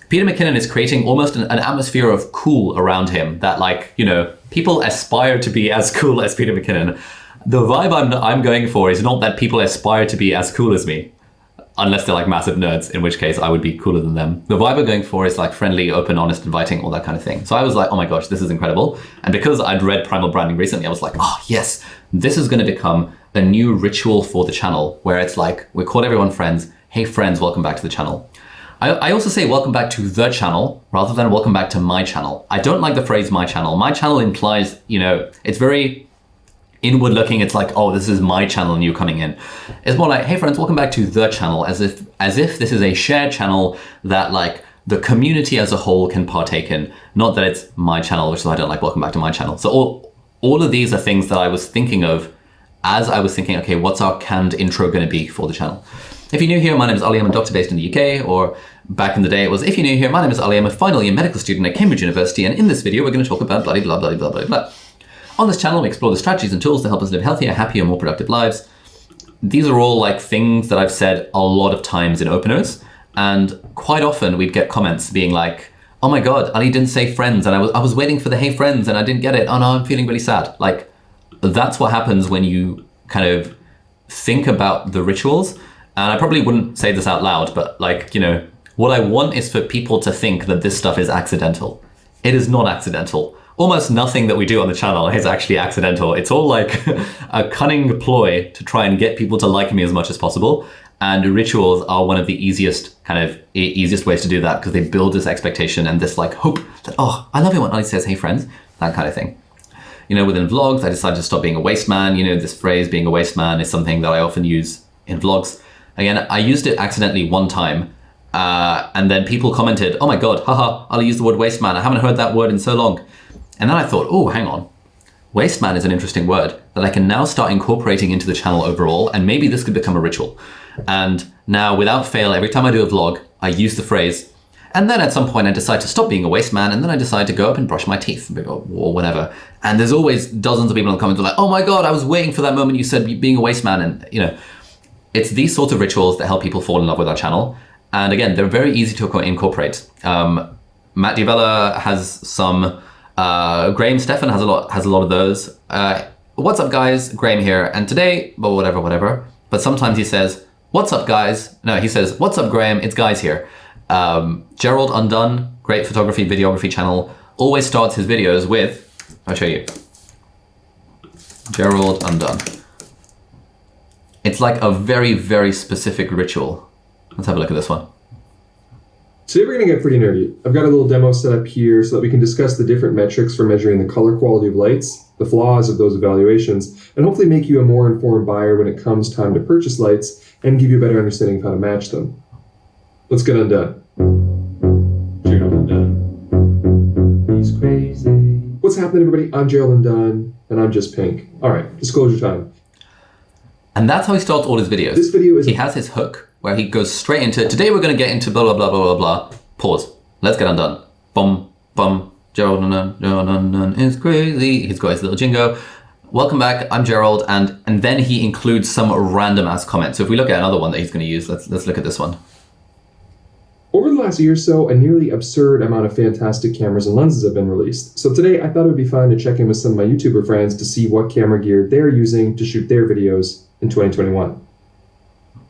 Peter McKinnon is creating almost an atmosphere of cool around him that people aspire to be as cool as Peter McKinnon. The vibe I'm going for is not that people aspire to be as cool as me, unless they're massive nerds, in which case I would be cooler than them. The vibe I'm going for is friendly, open, honest, inviting, all that kind of thing. So I was like, oh my gosh, this is incredible. And because I'd read Primal Branding recently, I was like, oh yes, this is going to become a new ritual for the channel where it's we call everyone friends. Hey friends, welcome back to the channel. I also say welcome back to the channel rather than welcome back to my channel. I don't like the phrase my channel. My channel implies, it's very inward looking. It's oh, this is my channel and you're coming in. It's more hey friends, welcome back to the channel, as if this is a shared channel that the community as a whole can partake in. Not that it's my channel, which is why I don't like welcome back to my channel. So all of these are things that I was thinking of as I was thinking, okay, what's our canned intro going to be for the channel? If you're new here, my name is Ali, I'm a doctor based in the UK, or back in the day it was, if you're new here, my name is Ali, I'm a final year medical student at Cambridge University, and in this video we're going to talk about blah, blah, blah, blah, blah, blah. On this channel we explore the strategies and tools to help us live healthier, happier, more productive lives. These are all things that I've said a lot of times in openers, and quite often we'd get comments being oh my God, Ali didn't say friends, and I was waiting for the hey friends and I didn't get it, oh no, I'm feeling really sad. That's what happens when you kind of think about the rituals. And I probably wouldn't say this out loud, but what I want is for people to think that this stuff is accidental. It is not accidental. Almost nothing that we do on the channel is actually accidental. It's all a cunning ploy to try and get people to like me as much as possible. And rituals are one of the easiest ways to do that, because they build this expectation and this hope that, oh, I love it when Ali says, hey friends, that kind of thing. Within vlogs, I decided to stop being a waste man. This phrase, being a waste man, is something that I often use in vlogs. Again, I used it accidentally one time And then people commented, oh my God, haha, I'll use the word waste man. I haven't heard that word in so long. And then I thought, oh, hang on. Waste man is an interesting word that I can now start incorporating into the channel overall, and maybe this could become a ritual. And now, without fail, every time I do a vlog, I use the phrase, and then at some point I decide to stop being a waste man, and then I decide to go up and brush my teeth or whatever. And there's always dozens of people in the comments who are like, oh my God, I was waiting for that moment you said being a waste man. And it's these sorts of rituals that help people fall in love with our channel. And again, they're very easy to incorporate. Matt Divella has some. Graham Stefan has a lot of those. What's up, guys? Graham here, and today, well, whatever. But sometimes he says, "What's up, guys?" No, he says, "What's up, Graham? It's guys here." Gerald Undone, great photography, videography channel, always starts his videos with. I'll show you. Gerald Undone. It's like a very, very specific ritual. Let's have a look at this one. Today we're going to get pretty nerdy. I've got a little demo set up here so that we can discuss the different metrics for measuring the color quality of lights, the flaws of those evaluations, and hopefully make you a more informed buyer when it comes time to purchase lights and give you a better understanding of how to match them. Let's get undone. Gerald Undone. He's crazy. What's happening, everybody? I'm Gerald Undone, and I'm just pink. All right, disclosure time. And that's how he starts all his videos. This video is... He has his hook, where he goes straight into, today we're going to get into blah, blah, blah, blah, blah, blah. Pause. Let's get undone. Bum, bum. Gerald Undone is crazy. He's got his little jingo. Welcome back. I'm Gerald. And then he includes some random ass comment. So if we look at another one that he's going to use, let's look at this one. Over the last year or so, a nearly absurd amount of fantastic cameras and lenses have been released. So today I thought it would be fun to check in with some of my YouTuber friends to see what camera gear they're using to shoot their videos in 2021.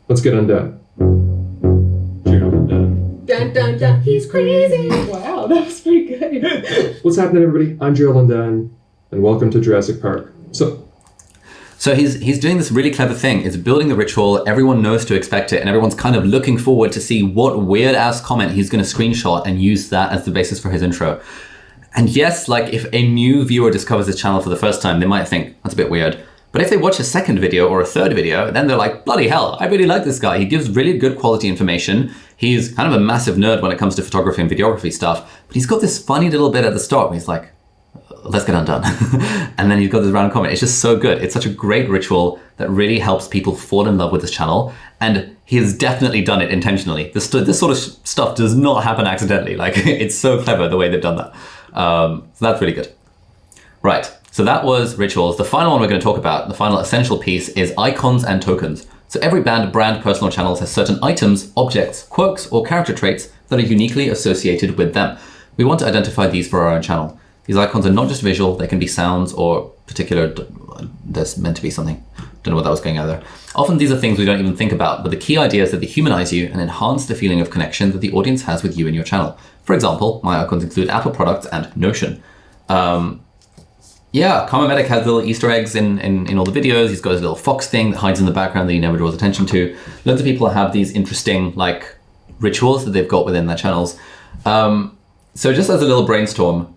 Let's get undone. Gerald Undone. Dun dun dun. He's crazy. Wow, that was pretty good. What's happening, everybody? I'm Gerald Undone, and welcome to Jurassic Park. So he's doing this really clever thing. It's building the ritual. Everyone knows to expect it, and everyone's kind of looking forward to see what weird ass comment he's going to screenshot and use that as the basis for his intro. And yes, like if a new viewer discovers this channel for the first time, they might think that's a bit weird. But if they watch a second video or a third video, then they're like, bloody hell, I really like this guy. He gives really good quality information. He's kind of a massive nerd when it comes to photography and videography stuff. But he's got this funny little bit at the start where he's like, let's get undone. And then he's got this random comment. It's just so good. It's such a great ritual that really helps people fall in love with this channel. And he has definitely done it intentionally. This sort of stuff does not happen accidentally. Like, it's so clever the way they've done that. So that's really good. Right. So that was rituals. The final one we're going to talk about, the final essential piece, is icons and tokens. So every brand personal channels has certain items, objects, quirks, or character traits that are uniquely associated with them. We want to identify these for our own channel. These icons are not just visual, they can be sounds or particular, there's meant to be something. Don't know what that was going out there. Often these are things we don't even think about, but the key idea is that they humanize you and enhance the feeling of connection that the audience has with you and your channel. For example, my icons include Apple products and Notion. Yeah, Karma Medic has little Easter eggs in all the videos. He's got his little fox thing that hides in the background that he never draws attention to. Loads of people have these interesting like rituals that they've got within their channels. So just as a little brainstorm,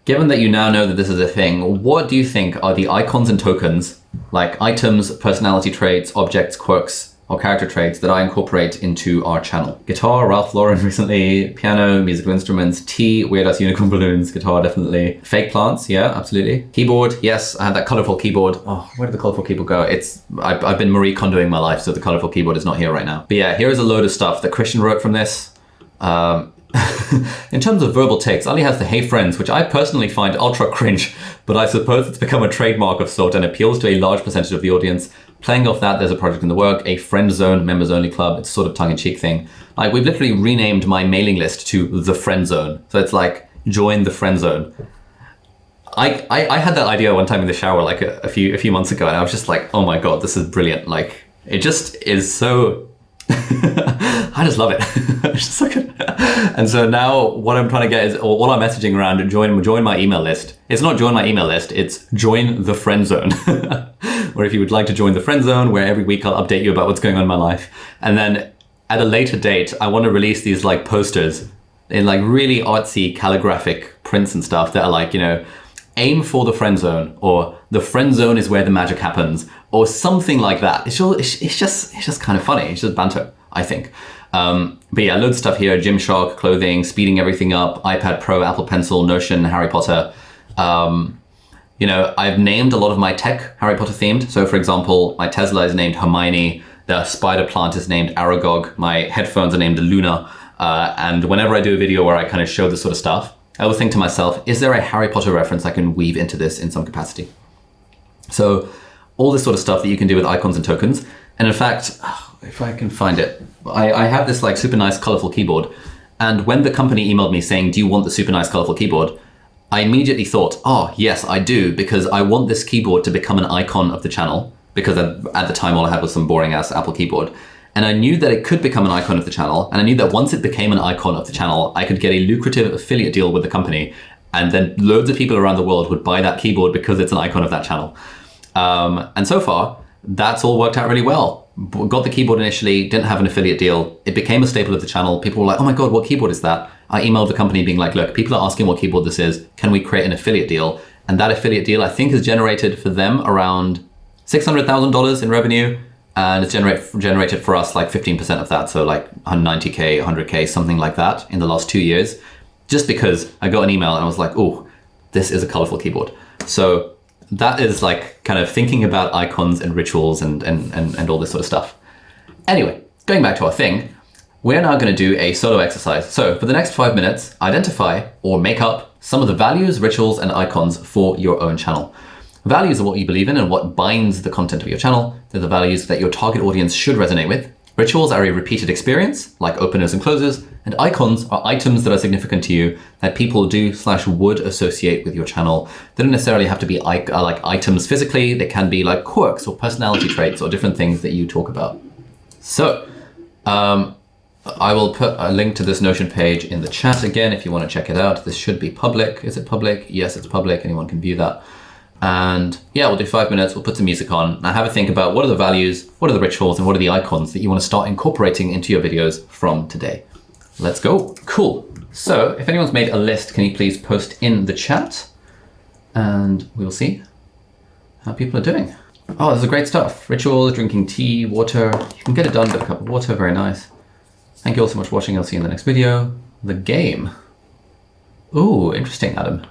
given that you now know that this is a thing, what do you think are the icons and tokens, like items, personality traits, objects, quirks, or character traits that I incorporate into our channel? Guitar, Ralph Lauren recently. Piano, musical instruments. Tea, weird ass unicorn balloons. Guitar, definitely. Fake plants, yeah, absolutely. Keyboard, yes, I had that colorful keyboard. Oh, where did the colorful keyboard go? I've been Marie Kondoing my life, so the colorful keyboard is not here right now. But yeah, here is a load of stuff that Christian wrote from this. In terms of verbal takes, Ali has the "Hey Friends," which I personally find ultra cringe, but I suppose it's become a trademark of sort and appeals to a large percentage of the audience. Playing off that, there's a project in the work, a friend zone, members only club. It's a sort of tongue-in-cheek thing. Like, we've literally renamed my mailing list to the friend zone. So it's like, join the friend zone. I had that idea one time in the shower like a few months ago, and I was just like, oh my god, this is brilliant. Like, it just is so I just love it. It's just so good. And so now what I'm trying to get is, or what I'm messaging around, join my email list. It's not join my email list, it's join the friend zone. Or if you would like to join the friend zone, where every week I'll update you about what's going on in my life. And then at a later date, I want to release these like posters in like really artsy calligraphic prints and stuff that are like, you know, aim for the friend zone, or the friend zone is where the magic happens, or something like that. It's just kind of funny. It's just banter, I think. But yeah, loads of stuff here: Gymshark, clothing, speeding everything up, iPad Pro, Apple Pencil, Notion, Harry Potter. You know, I've named a lot of my tech Harry Potter themed. So for example, my Tesla is named Hermione, the spider plant is named Aragog, my headphones are named Luna. And whenever I do a video where I kind of show this sort of stuff, I always think to myself, is there a Harry Potter reference I can weave into this in some capacity? So all this sort of stuff that you can do with icons and tokens. And in fact, if I can find it, I have this like super nice colorful keyboard. And when the company emailed me saying, do you want the super nice colorful keyboard? I immediately thought, oh, yes, I do, because I want this keyboard to become an icon of the channel, because at the time all I had was some boring ass Apple keyboard. And I knew that it could become an icon of the channel, and I knew that once it became an icon of the channel, I could get a lucrative affiliate deal with the company, and then loads of people around the world would buy that keyboard because it's an icon of that channel. And so far, that's all worked out really well. Got the keyboard initially, didn't have an affiliate deal. It became a staple of the channel. People were like, oh my God, what keyboard is that? I emailed the company being like, look, people are asking what keyboard this is. Can we create an affiliate deal? And that affiliate deal, I think, has generated for them around $600,000 in revenue. And it's generated for us like 15% of that. So like 90K, 100K, something like that in the last 2 years. Just because I got an email and I was like, oh, this is a colorful keyboard. So that is like kind of thinking about icons and rituals and all this sort of stuff. Anyway, going back to our thing, we're now going to do a solo exercise. So for the next 5 minutes, identify or make up some of the values, rituals, and icons for your own channel. Values are what you believe in and what binds the content of your channel. They're the values that your target audience should resonate with. Rituals are a repeated experience, like openers and closes, and icons are items that are significant to you that people do/would associate with your channel. They don't necessarily have to be like items physically. They can be like quirks or personality traits or different things that you talk about. So I will put a link to this Notion page in the chat again if you want to check it out. This should be public. Is it public? Yes, it's public. Anyone can view that. And yeah, we'll do 5 minutes. We'll put some music on and have a think about what are the values, what are the rituals, and what are the icons that you want to start incorporating into your videos from today. Let's go. Cool. So if anyone's made a list, can you please post in the chat and we'll see how people are doing. Oh, this is great stuff. Rituals, drinking tea, water. You can get it done with a cup of water. Very nice. Thank you all so much for watching. I'll see you in the next video. The game. Ooh, interesting, Adam.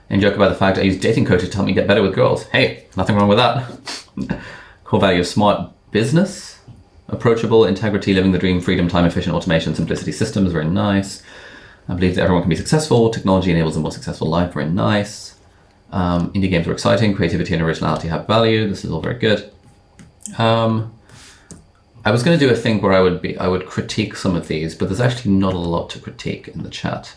And joke about the fact I use dating coaches to help me get better with girls. Hey, nothing wrong with that. Core value of smart business. Approachable, integrity, living the dream, freedom, time, efficient, automation, simplicity, systems. Very nice. I believe that everyone can be successful. Technology enables a more successful life. Very nice. Indie games are exciting. Creativity and originality have value. This is all very good. I was going to do a thing where I would critique some of these, but there's actually not a lot to critique in the chat.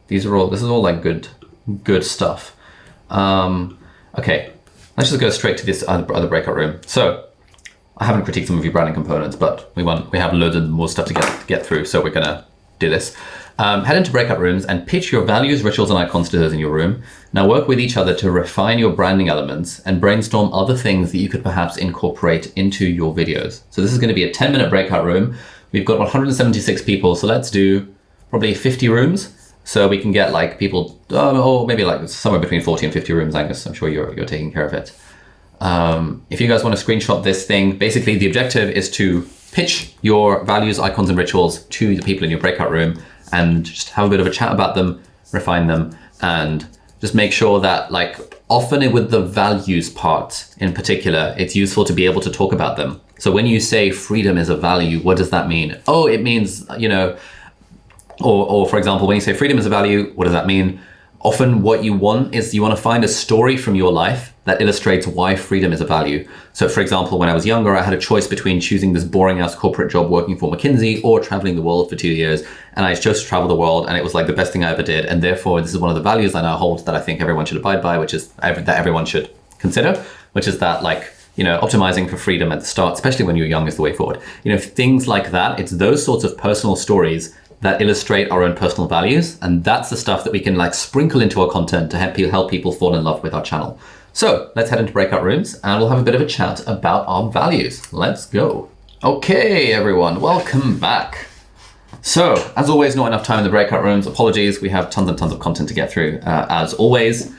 This is all like good stuff. Okay, let's just go straight to this other breakout room. So I haven't critiqued some of your branding components, but we have loads of more stuff to get through, so we're gonna do this. Head into breakout rooms and pitch your values, rituals, and icons to those in your room. Now work with each other to refine your branding elements and brainstorm other things that you could perhaps incorporate into your videos. So this is going to be a 10-minute breakout room. We've got 176 people, so let's do probably 50 rooms. So we can get like people, or maybe like somewhere between 40 and 50 rooms, Angus. I'm sure you're taking care of it. If you guys want to screenshot this thing, basically the objective is to pitch your values, icons, and rituals to the people in your breakout room and just have a bit of a chat about them, refine them, and just make sure that like often with the values part in particular, it's useful to be able to talk about them. So when you say freedom is a value, what does that mean? Oh, it means, you know, or for example, when you say freedom is a value, what does that mean? Often what you want is you want to find a story from your life that illustrates why freedom is a value. So for example, when I was younger, I had a choice between choosing this boring ass corporate job working for McKinsey or traveling the world for 2 years. And I chose to travel the world, and it was like the best thing I ever did. And therefore, this is one of the values I now hold that I think everyone should abide by, which is that everyone should consider, which is that like, you know, optimizing for freedom at the start, especially when you're young, is the way forward. You know, things like that, it's those sorts of personal stories that illustrate our own personal values. And that's the stuff that we can like sprinkle into our content to help people fall in love with our channel. So let's head into breakout rooms and we'll have a bit of a chat about our values. Let's go. Okay, everyone, welcome back. So as always, not enough time in the breakout rooms. Apologies, we have tons and tons of content to get through as always.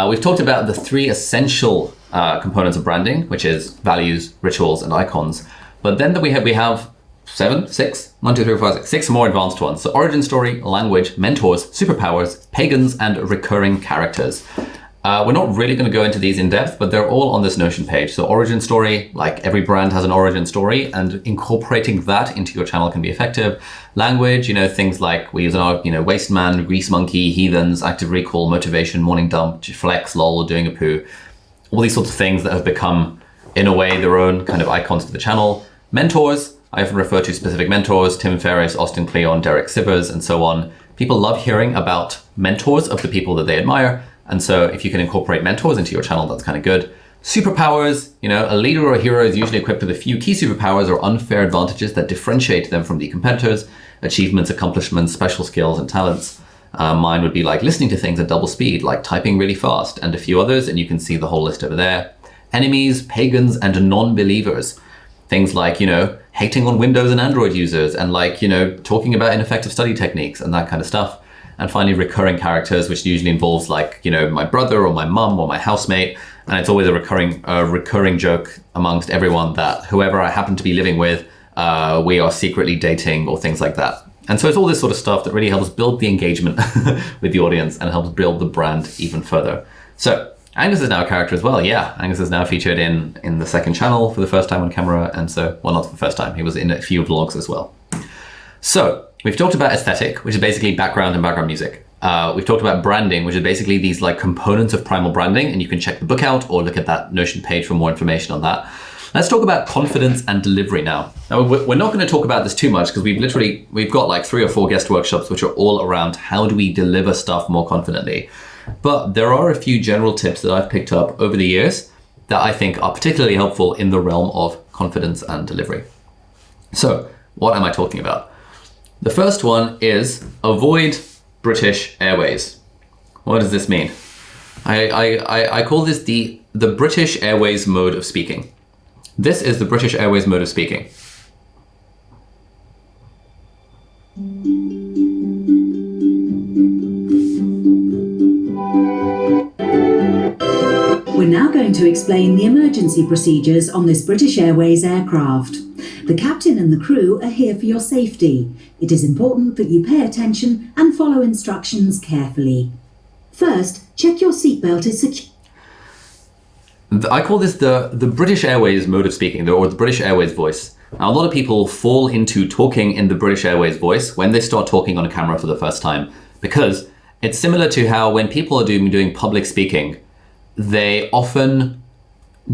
We've talked about the 3 essential components of branding, which is values, rituals, and icons. But then we have six more advanced ones. So origin story, language, mentors, superpowers, pagans, and recurring characters. We're not really going to go into these in depth, but they're all on this Notion page. So origin story, like every brand has an origin story, and incorporating that into your channel can be effective. Language, things like we use our, Waste Man, Grease Monkey, Heathens, Active Recall, Motivation, Morning Dump, Flex, LOL, Doing a Poo. All these sorts of things that have become, in a way, their own kind of icons to the channel. Mentors, I often refer to specific mentors, Tim Ferriss, Austin Kleon, Derek Sivers, and so on. People love hearing about mentors of the people that they admire. And so if you can incorporate mentors into your channel, that's kind of good. Superpowers, a leader or a hero is usually equipped with a few key superpowers or unfair advantages that differentiate them from the competitors. Achievements, accomplishments, special skills, and talents. Mine would be like listening to things at double speed, like typing really fast, and a few others, and you can see the whole list over there. Enemies, pagans, and non-believers. Things like, hating on Windows and Android users, and talking about ineffective study techniques and that kind of stuff. And finally, recurring characters, which usually involves my brother or my mum or my housemate. And it's always a recurring joke amongst everyone that whoever I happen to be living with, we are secretly dating or things like that. And so it's all this sort of stuff that really helps build the engagement with the audience and helps build the brand even further. So Angus is now a character as well. Yeah, Angus is now featured in the second channel for the first time on camera. And so, well, not for the first time, he was in a few vlogs as well. So we've talked about aesthetic, which is basically background and background music. We've talked about branding, which is basically these components of primal branding, and you can check the book out or look at that Notion page for more information on that. Let's talk about confidence and delivery now. Now, we're not going to talk about this too much because we've got 3 or 4 guest workshops which are all around how do we deliver stuff more confidently. But there are a few general tips that I've picked up over the years that I think are particularly helpful in the realm of confidence and delivery. So what am I talking about? The first one is avoid British Airways. What does this mean? I call this the British Airways mode of speaking. This is the British Airways mode of speaking. We're now going to explain the emergency procedures on this British Airways aircraft. The captain and the crew are here for your safety. It is important that you pay attention and follow instructions carefully. First, check your seatbelt is secure. I call this the British Airways mode of speaking, or the British Airways voice. Now, a lot of people fall into talking in the British Airways voice when they start talking on a camera for the first time, because it's similar to how when people are doing public speaking, they often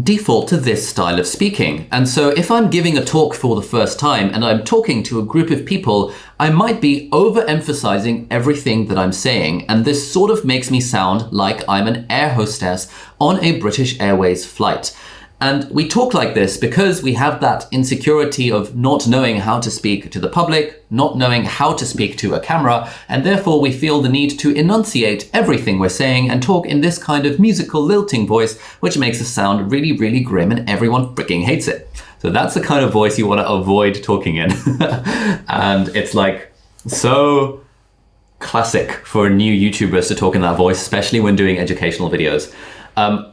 default to this style of speaking. And so if I'm giving a talk for the first time and I'm talking to a group of people, I might be overemphasizing everything that I'm saying. And this sort of makes me sound like I'm an air hostess on a British Airways flight. And we talk like this because we have that insecurity of not knowing how to speak to the public, not knowing how to speak to a camera, and therefore we feel the need to enunciate everything we're saying and talk in this kind of musical lilting voice, which makes us sound really, really grim and everyone freaking hates it. So that's the kind of voice you want to avoid talking in. And it's so classic for new YouTubers to talk in that voice, especially when doing educational videos.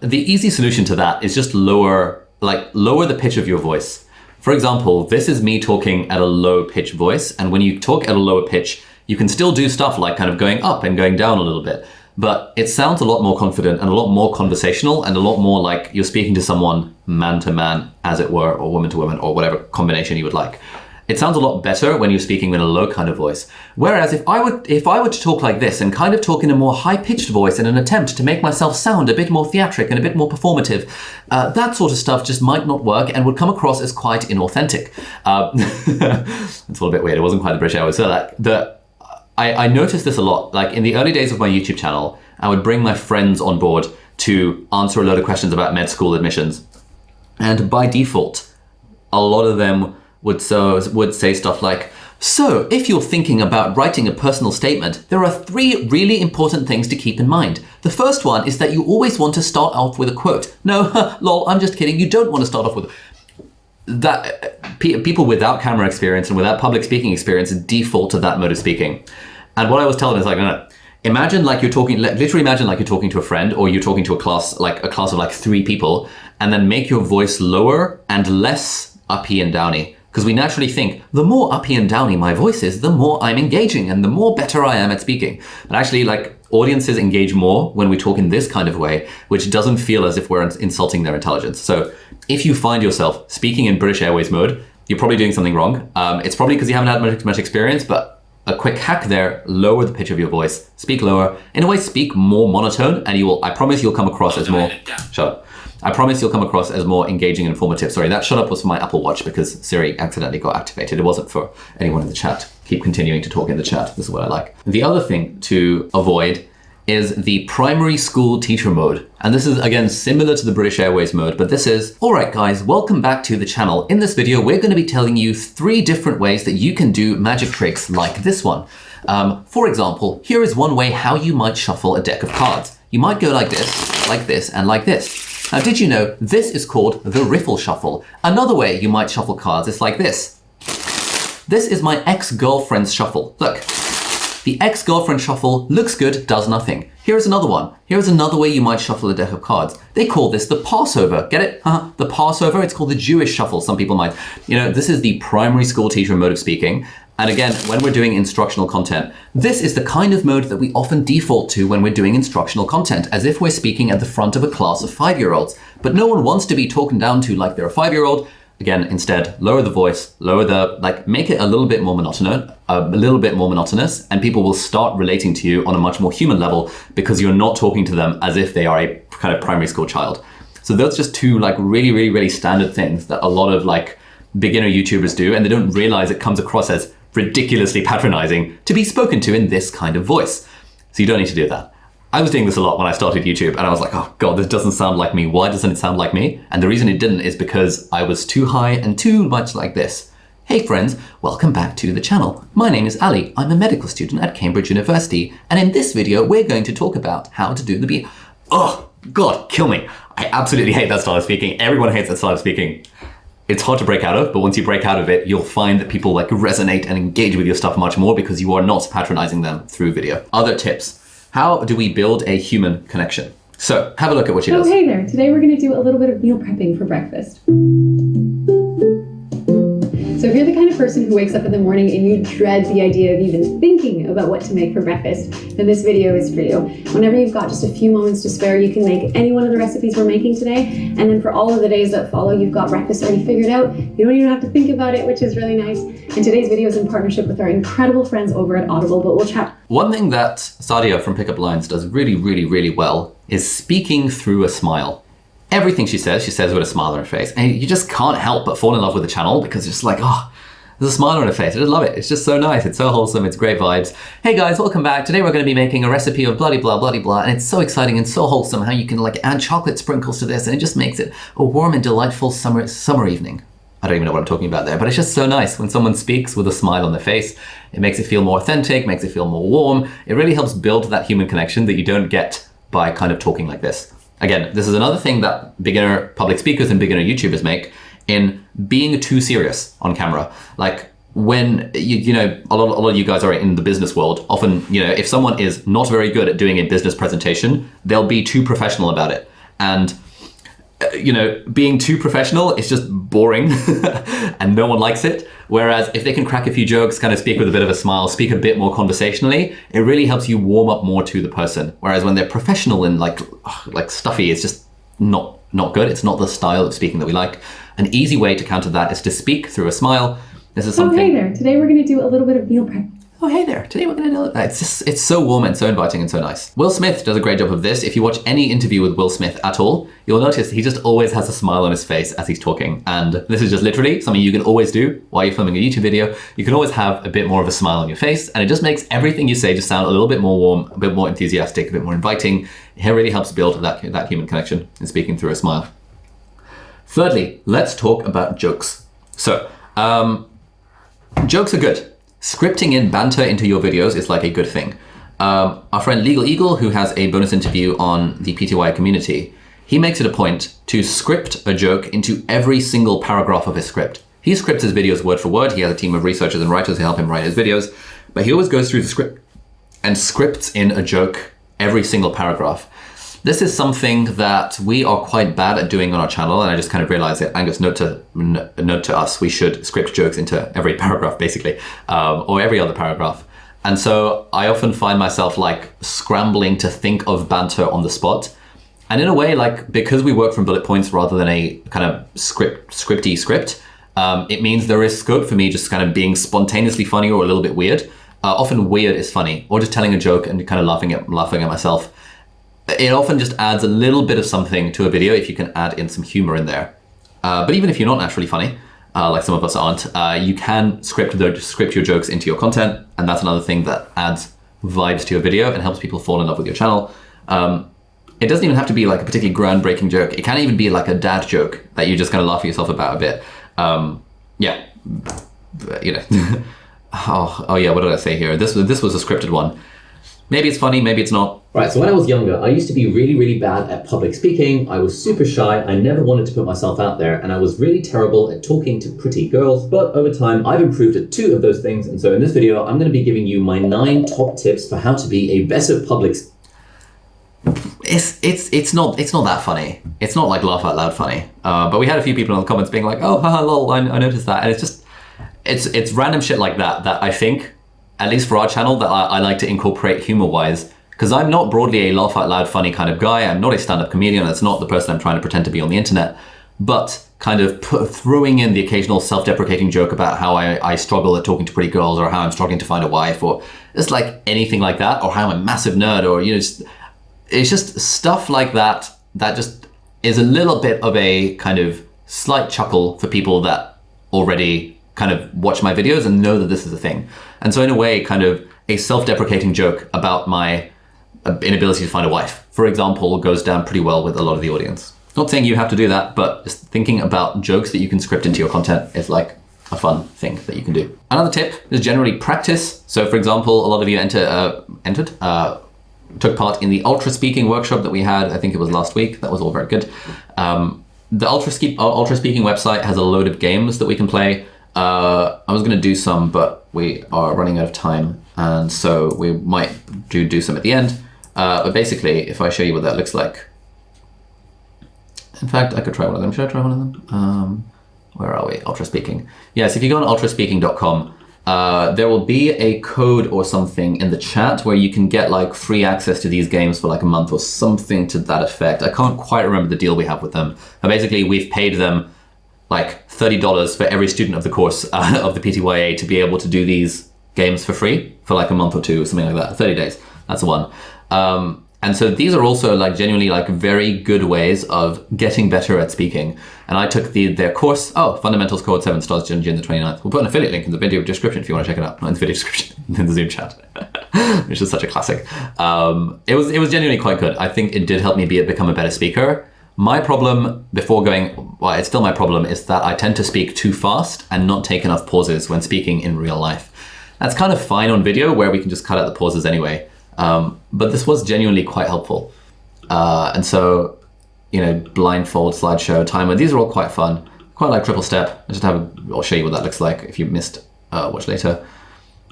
The easy solution to that is just lower the pitch of your voice. For example, this is me talking at a low pitch voice. And when you talk at a lower pitch, you can still do stuff like kind of going up and going down a little bit, but it sounds a lot more confident and a lot more conversational and a lot more like you're speaking to someone man to man, as it were, or woman to woman, or whatever combination you would like. It sounds a lot better when you're speaking in a low kind of voice. Whereas if I were to talk like this and kind of talk in a more high-pitched voice in an attempt to make myself sound a bit more theatric and a bit more performative, that sort of stuff just might not work and would come across as quite inauthentic. It's all a bit weird. It wasn't quite the British Airways. So I noticed this a lot. Like in the early days of my YouTube channel, I would bring my friends on board to answer a load of questions about med school admissions. And by default, a lot of them would say stuff like, so if you're thinking about writing a personal statement, there are 3 really important things to keep in mind. The first one is that you always want to start off with a quote. No, lol, I'm just kidding. You don't want to start off with that. People without camera experience and without public speaking experience default to that mode of speaking. And what I was telling them is no. Imagine like you're talking, literally imagine like you're talking to a friend or you're talking to a class of 3 people, and then make your voice lower and less uppy and downy. Because we naturally think, the more uppy and downy my voice is, the more I'm engaging and the more better I am at speaking. But actually, like, audiences engage more when we talk in this kind of way, which doesn't feel as if we're insulting their intelligence. So if you find yourself speaking in British Airways mode, you're probably doing something wrong. It's probably because you haven't had much experience, but a quick hack there, lower the pitch of your voice, speak lower, in a way speak more monotone, and I promise you'll come across as more, shut up. I promise you'll come across as more engaging and informative. Sorry, that shut up was for my Apple Watch because Siri accidentally got activated. It wasn't for anyone in the chat. Keep continuing to talk in the chat. This is what I like. The other thing to avoid is the primary school teacher mode. And this is, again, similar to the British Airways mode, but this is, all right, guys, welcome back to the channel. In this video, we're going to be telling you 3 different ways that you can do magic tricks like this one. For example, here is one way how you might shuffle a deck of cards. You might go like this, and like this. Now, did you know this is called the riffle shuffle? Another way you might shuffle cards is like this. This is my ex-girlfriend's shuffle. Look, the ex-girlfriend shuffle looks good, does nothing. Here's another one. Here's another way you might shuffle a deck of cards. They call this the Passover. Get it? The Passover, it's called the Jewish shuffle. Some people might. This is the primary school teacher mode of speaking. And again, when we're doing instructional content, this is the kind of mode that we often default to when we're doing instructional content, as if we're speaking at the front of a class of 5-year-olds. But no one wants to be talking down to like they're a 5-year-old. Again, instead, lower the voice, make it a little bit more monotonous, and people will start relating to you on a much more human level because you're not talking to them as if they are a kind of primary school child. So those are just 2 really, really, really standard things that a lot of beginner YouTubers do, and they don't realize it comes across as ridiculously patronizing to be spoken to in this kind of voice. So you don't need to do that. I was doing this a lot when I started YouTube, and I was like, oh God, this doesn't sound like me. Why doesn't it sound like me? And the reason it didn't is because I was too high and too much like this. Hey friends, welcome back to the channel. My name is Ali. I'm a medical student at Cambridge University, and in this video, we're going to talk about how to do the beat. Oh God, kill me. I absolutely hate that style of speaking. Everyone hates that style of speaking. It's hard to break out of, but once you break out of it, you'll find that people resonate and engage with your stuff much more because you are not patronizing them through video. Other tips. How do we build a human connection? So have a look at what she does. Oh, hey there. Today we're going to do a little bit of meal prepping for breakfast. So if you're the kind of person who wakes up in the morning and you dread the idea of even thinking about what to make for breakfast, then this video is for you. Whenever you've got just a few moments to spare, you can make any one of the recipes we're making today. And then for all of the days that follow, you've got breakfast already figured out. You don't even have to think about it, which is really nice. And today's video is in partnership with our incredible friends over at Audible, but we'll chat. One thing that Sadia from Pickup Lines does really, really, really well is speaking through a smile. Everything she says with a smile on her face. And you just can't help but fall in love with the channel because it's just like, oh, there's a smile on her face. I just love it. It's just so nice. It's so wholesome. It's great vibes. Hey guys, welcome back. Today we're going to be making a recipe of bloody blah, bloody blah. And it's so exciting and so wholesome how you can add chocolate sprinkles to this and it just makes it a warm and delightful summer evening. I don't even know what I'm talking about there, but it's just so nice when someone speaks with a smile on their face. It makes it feel more authentic, makes it feel more warm. It really helps build that human connection that you don't get by kind of talking like this. Again, this is another thing that beginner public speakers and beginner YouTubers make in being too serious on camera. When, a lot of you guys are in the business world, often, if someone is not very good at doing a business presentation, they'll be too professional about it. And being too professional is just boring and no one likes it. Whereas if they can crack a few jokes, kind of speak with a bit of a smile, speak a bit more conversationally, it really helps you warm up more to the person. Whereas when they're professional and like stuffy, it's just not good. It's not the style of speaking that we like. An easy way to counter that is to speak through a smile. This is something. Oh, hey there. Today we're going to do a little bit of meal prep. Oh, hey there. Today we're going to do that. It's so warm and so inviting and so nice. Will Smith does a great job of this. If you watch any interview with Will Smith at all, you'll notice he just always has a smile on his face as he's talking. And this is just literally something you can always do while you're filming a YouTube video. You can always have a bit more of a smile on your face, and it just makes everything you say just sound a little bit more warm, a bit more enthusiastic, a bit more inviting. It really helps build that human connection in speaking through a smile. Thirdly, let's talk about jokes. So, jokes are good. Scripting in banter into your videos is like a good thing. Our friend Legal Eagle, who has a bonus interview on the PTY community, he makes it a point to script a joke into every single paragraph of his script. He scripts his videos word for word. He has a team of researchers and writers who help him write his videos, but he always goes through the script and scripts in a joke every single paragraph. This is something that we are quite bad at doing on our channel, and I just kind of realized it. Angus, note to us, we should script jokes into every paragraph, basically, or every other paragraph. And so I often find myself like scrambling to think of banter on the spot. And in a way, like, because we work from bullet points rather than a kind of scripty script, it means there is scope for me just kind of being spontaneously funny or a little bit weird. Often weird is funny, or just telling a joke and kind of laughing at myself. It often just adds a little bit of something to a video if you can add in some humor in there. But even if you're not naturally funny, like some of us aren't, you can script your jokes into your content, and that's another thing that adds vibes to your video and helps people fall in love with your channel. It doesn't even have to be like a particularly groundbreaking joke. It can even be like a dad joke that you just kind of laugh at yourself about a bit. Yeah, you know. oh yeah, what did I say here? This was a scripted one. Maybe it's funny, maybe it's not. Right, so when I was younger, I used to be really, really bad at public speaking. I was super shy, I never wanted to put myself out there, and I was really terrible at talking to pretty girls. But over time, I've improved at 2 of those things, and so in this video, I'm going to be giving you my 9 top tips for how to be a better public speaker. It's not that funny. It's not like laugh out loud funny. But we had a few people in the comments being like, oh, haha, lol, I noticed that. And it's random shit like that I think, at least for our channel, that I like to incorporate humor-wise. Because I'm not broadly a laugh out loud funny kind of guy. I'm not a stand-up comedian. That's not the person I'm trying to pretend to be on the internet. But kind of throwing in the occasional self-deprecating joke about how I struggle at talking to pretty girls, or how I'm struggling to find a wife, or just like anything like that, or how I'm a massive nerd, or, you know, it's just stuff like that just is a little bit of a kind of slight chuckle for people that already kind of watch my videos and know that this is a thing. And so in a way, kind of a self-deprecating joke about my inability to find a wife, for example, goes down pretty well with a lot of the audience. Not saying you have to do that, but just thinking about jokes that you can script into your content is like a fun thing that you can do. Another tip is generally practice. So for example, a lot of you took part in the Ultra Speaking workshop that we had, I think it was last week. That was all very good. The Ultra Speaking website has a load of games that we can play. I was going to do some, but we are running out of time, and so we might do some at the end. But basically, if I show you what that looks like. In fact, I could try one of them. Should I try one of them? Where are we? Ultra Speaking. Yes, if you go on ultraspeaking.com, there will be a code or something in the chat where you can get like free access to these games for like a month or something to that effect. I can't quite remember the deal we have with them. But basically, we've paid them like $30 for every student of the course of the PTYA to be able to do these games for free for like a month or 2 or something like that. 30 days. That's the one. And so these are also like genuinely like very good ways of getting better at speaking. And I took their course, Fundamentals Code 7 starts June the 29th. We'll put an affiliate link in the video description if you want to check it out. Not in the video description, in the Zoom chat, which is such a classic. It was genuinely quite good. I think it did help me become a better speaker. My problem it's still my problem, is that I tend to speak too fast and not take enough pauses when speaking in real life. That's kind of fine on video where we can just cut out the pauses anyway. But this was genuinely quite helpful. And so, you know, blindfold, slideshow, timer, these are all quite fun. Quite like triple step. I'll show you what that looks like if you missed, watch later.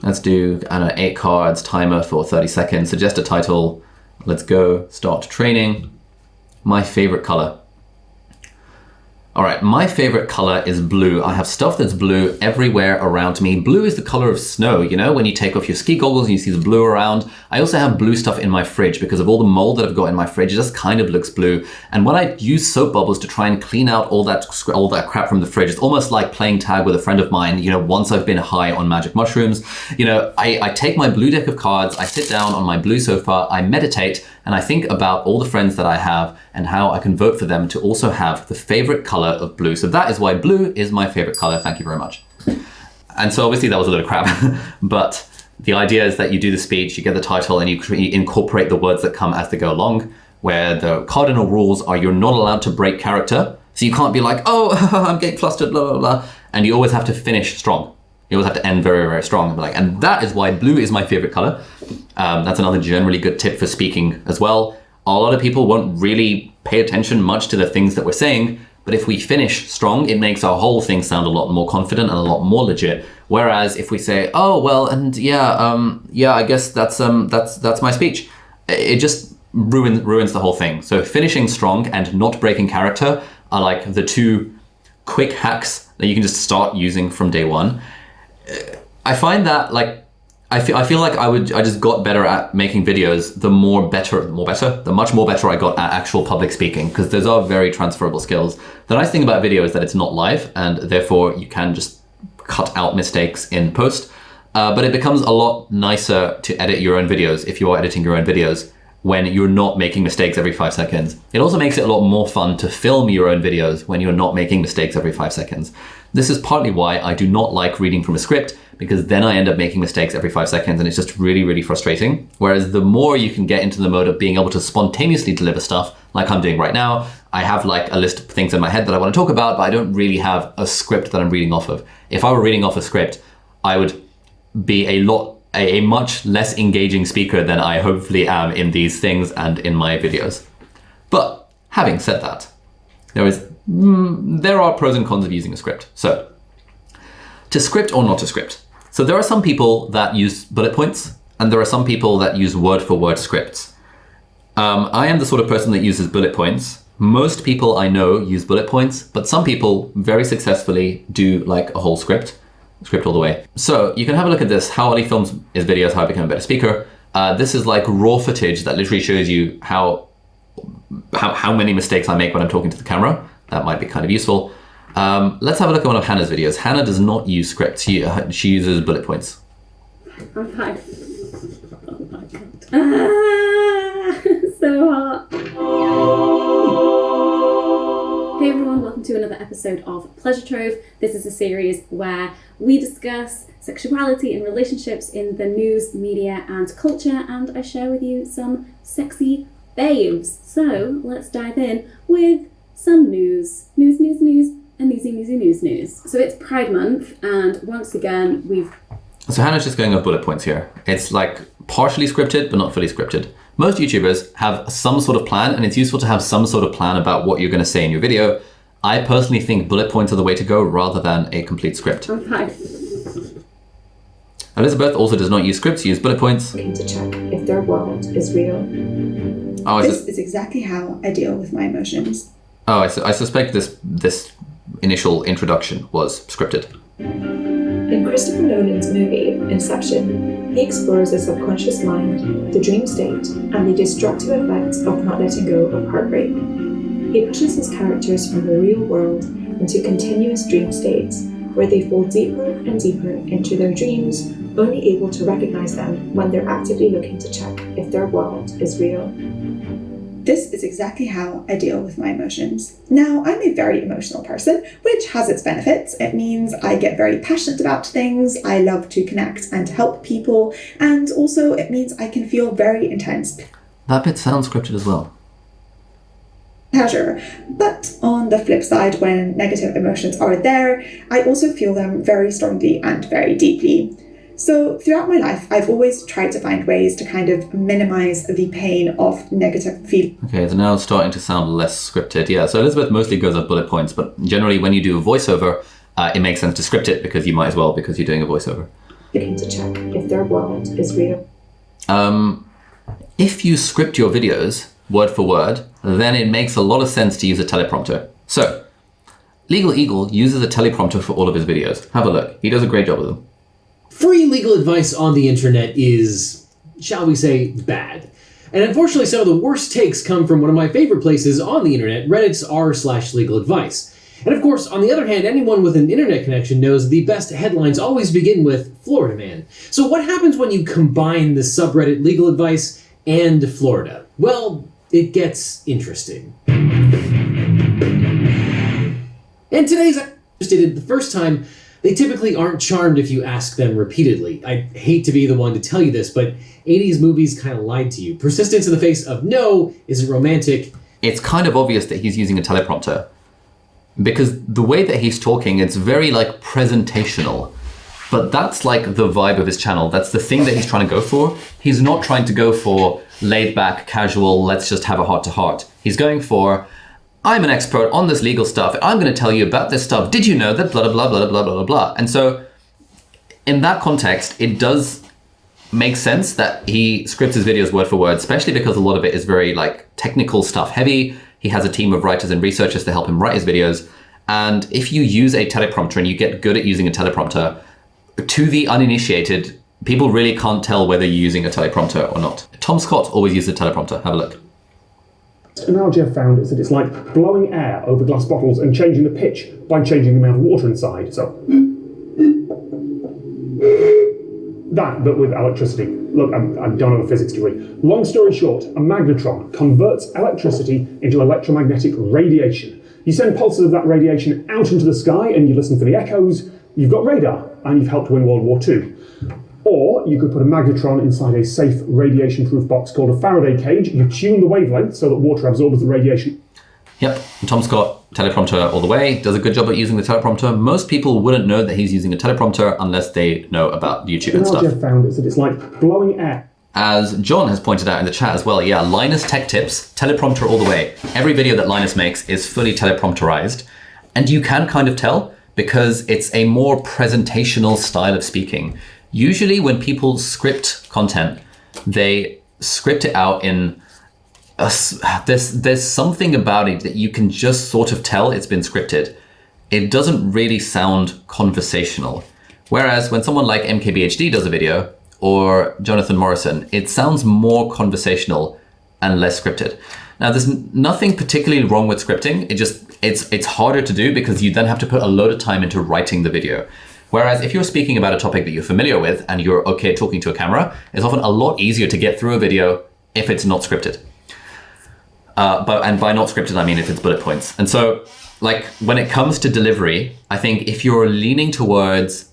Let's do, 8 cards, timer for 30 seconds, suggest a title. Let's go, start training. My favorite color. All right, my favorite color is blue. I have stuff that's blue everywhere around me. Blue is the color of snow, you know, when you take off your ski goggles and you see the blue around. I also have blue stuff in my fridge because of all the mold that I've got in my fridge. It just kind of looks blue. And when I use soap bubbles to try and clean out all that crap from the fridge, it's almost like playing tag with a friend of mine, you know, once I've been high on magic mushrooms. You know, I take my blue deck of cards, I sit down on my blue sofa, I meditate, and I think about all the friends that I have and how I can vote for them to also have the favorite color of blue. So that is why blue is my favorite color. Thank you very much. And so obviously that was a load of crap, but the idea is that you do the speech, you get the title, and you incorporate the words that come as they go along, where the cardinal rules are you're not allowed to break character. So you can't be like, oh, I'm getting flustered, blah, blah, blah. And you always have to finish strong. You always have to end very, very strong. And that is why blue is my favorite color. That's another generally good tip for speaking as well. A lot of people won't really pay attention much to the things that we're saying, but if we finish strong, it makes our whole thing sound a lot more confident and a lot more legit. Whereas if we say, oh, well, and I guess that's my speech, it just ruins the whole thing. So finishing strong and not breaking character are like the two quick hacks that you can just start using from day one. I find that like I feel like I just got better at making videos the much more better I got at actual public speaking, because those are very transferable skills. The nice thing about video is that it's not live, and therefore you can just cut out mistakes in post. But it becomes a lot nicer to edit your own videos if you are editing your own videos when you're not making mistakes every 5 seconds. It also makes it a lot more fun to film your own videos when you're not making mistakes every 5 seconds. This is partly why I do not like reading from a script, because then I end up making mistakes every 5 seconds and it's just really, really frustrating. Whereas the more you can get into the mode of being able to spontaneously deliver stuff, like I'm doing right now, I have like a list of things in my head that I want to talk about, but I don't really have a script that I'm reading off of. If I were reading off a script, I would be a much less engaging speaker than I hopefully am in these things and in my videos. But having said that, there are pros and cons of using a script. So, to script or not to script. So there are some people that use bullet points, and there are some people that use word-for-word scripts. I am the sort of person that uses bullet points. Most people I know use bullet points, but some people very successfully do like a whole script all the way. So you can have a look at this, How Ali Films His Videos, How I Become a Better Speaker. This is like raw footage that literally shows you how many mistakes I make when I'm talking to the camera. That might be kind of useful. Let's have a look at one of Hannah's videos. Hannah does not use scripts. She uses bullet points. Okay. Oh my god. So hot. Hey everyone, welcome to another episode of Pleasure Trove. This is a series where we discuss sexuality and relationships in the news, media and culture, and I share with you some sexy babes. So let's dive in with some news. News, and news. So it's Pride Month, and once again So Hannah's just going off bullet points here. It's like partially scripted, but not fully scripted. Most YouTubers have some sort of plan, and it's useful to have some sort of plan about what you're going to say in your video. I personally think bullet points are the way to go rather than a complete script. Okay. Elizabeth also does not use scripts, use bullet points. To check if their world is real. This is exactly how I deal with my emotions. Oh, I suspect this initial introduction was scripted. In Christopher Nolan's movie, Inception, he explores the subconscious mind, the dream state, and the destructive effects of not letting go of heartbreak. He pushes his characters from the real world into continuous dream states, where they fall deeper and deeper into their dreams, only able to recognize them when they're actively looking to check if their world is real. This is exactly how I deal with my emotions. Now, I'm a very emotional person, which has its benefits. It means I get very passionate about things, I love to connect and help people, and also it means I can feel very intense That bit sounds scripted as well. pleasure. But on the flip side, when negative emotions are there, I also feel them very strongly and very deeply. So throughout my life, I've always tried to find ways to kind of minimize the pain of negative feelings. Okay, it's now starting to sound less scripted. Yeah, so Elizabeth mostly goes off bullet points, but generally when you do a voiceover, it makes sense to script it because you might as well, because you're doing a voiceover. Looking to check if their world is real. If you script your videos word for word, then it makes a lot of sense to use a teleprompter. So, Legal Eagle uses a teleprompter for all of his videos. Have a look. He does a great job with them. Free legal advice on the internet is, shall we say, bad. And unfortunately, some of the worst takes come from one of my favorite places on the internet, Reddit's r/legal advice. And of course, on the other hand, anyone with an internet connection knows the best headlines always begin with Florida man. So what happens when you combine the subreddit legal advice and Florida? Well, it gets interesting. And today's interested the first time. They typically aren't charmed if you ask them repeatedly. I hate to be the one to tell you this, but 80s movies kind of lied to you. Persistence in the face of no isn't romantic. It's kind of obvious that he's using a teleprompter because the way that he's talking, it's very like presentational. But that's like the vibe of his channel. That's the thing that he's trying to go for. He's not trying to go for laid back, casual, let's just have a heart to heart. He's going for, I'm an expert on this legal stuff. I'm going to tell you about this stuff. Did you know that blah, blah, blah, blah, blah, blah, blah, blah. And so in that context, it does makes sense that he scripts his videos word for word, especially because a lot of it is very like technical stuff heavy. He has a team of writers and researchers to help him write his videos. And if you use a teleprompter and you get good at using a teleprompter, to the uninitiated, people really can't tell whether you're using a teleprompter or not. Tom Scott always used a teleprompter. Have a look. Analogy I've found is that it's like blowing air over glass bottles and changing the pitch by changing the amount of water inside. So that, but with electricity. Look, I don't have a physics degree. Long story short, a magnetron converts electricity into electromagnetic radiation. You send pulses of that radiation out into the sky and you listen for the echoes. You've got radar and you've helped win World War II. Or you could put a magnetron inside a safe radiation-proof box called a Faraday cage. You tune the wavelength so that water absorbs the radiation. Yep, Tom Scott, teleprompter all the way, does a good job at using the teleprompter. Most people wouldn't know that he's using a teleprompter unless they know about YouTube and stuff. The analogy I've found is that it's like blowing air. As John has pointed out in the chat as well, yeah, Linus Tech Tips, teleprompter all the way. Every video that Linus makes is fully teleprompterized. And you can kind of tell because it's a more presentational style of speaking. Usually when people script content, they script it out in there's something about it that you can just sort of tell it's been scripted. It doesn't really sound conversational. Whereas when someone like MKBHD does a video, or Jonathan Morrison, it sounds more conversational and less scripted. Now, there's nothing particularly wrong with scripting. It's harder to do because you then have to put a load of time into writing the video. Whereas if you're speaking about a topic that you're familiar with and you're okay talking to a camera, it's often a lot easier to get through a video if it's not scripted. And by not scripted, I mean if it's bullet points. And so, like, when it comes to delivery, I think if you're leaning towards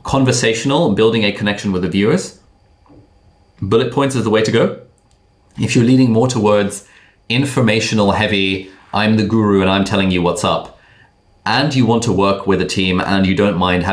conversational, building a connection with the viewers, bullet points is the way to go. If you're leaning more towards informational heavy, I'm the guru and I'm telling you what's up, and you want to work with a team and you don't mind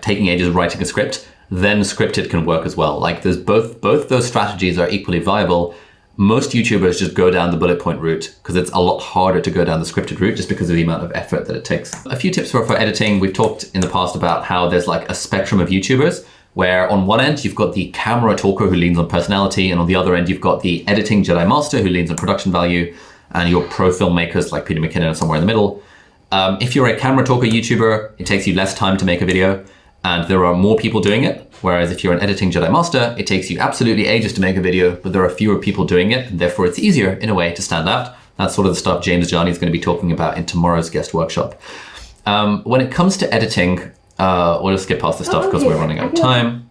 taking ages writing a script, then scripted can work as well. Like, there's both those strategies are equally viable. Most YouTubers just go down the bullet point route because it's a lot harder to go down the scripted route just because of the amount of effort that it takes. A few tips for editing. We've talked in the past about how there's like a spectrum of YouTubers where on one end you've got the camera talker who leans on personality, and on the other end you've got the editing Jedi Master who leans on production value, and your pro filmmakers like Peter McKinnon are somewhere in the middle. If you're a camera talker YouTuber, it takes you less time to make a video and there are more people doing it. Whereas if you're an editing Jedi Master, it takes you absolutely ages to make a video, but there are fewer people doing it, and therefore it's easier in a way to stand out. That's sort of the stuff James Jani is going to be talking about in tomorrow's guest workshop. When it comes to editing, we'll just skip past the stuff because we're running out of time.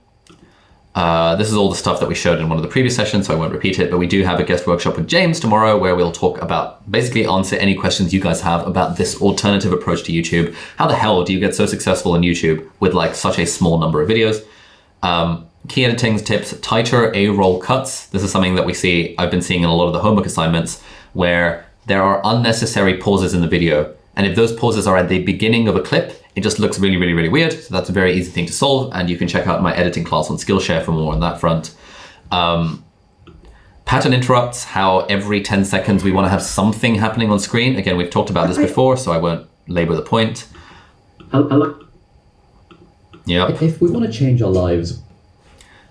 This is all the stuff that we showed in one of the previous sessions, so I won't repeat it, but we do have a guest workshop with James tomorrow where we'll talk about, basically answer any questions you guys have about this alternative approach to YouTube. How the hell do you get so successful on YouTube with like such a small number of videos? Key editing tips, tighter A-roll cuts. This is something that I've been seeing in a lot of the homework assignments where there are unnecessary pauses in the video. And if those pauses are at the beginning of a clip, it just looks really, really, really weird. So that's a very easy thing to solve. And you can check out my editing class on Skillshare for more on that front. Pattern interrupts, how every 10 seconds we want to have something happening on screen. Again, we've talked about this before, so I won't labor the point. Yeah. If we want to change our lives.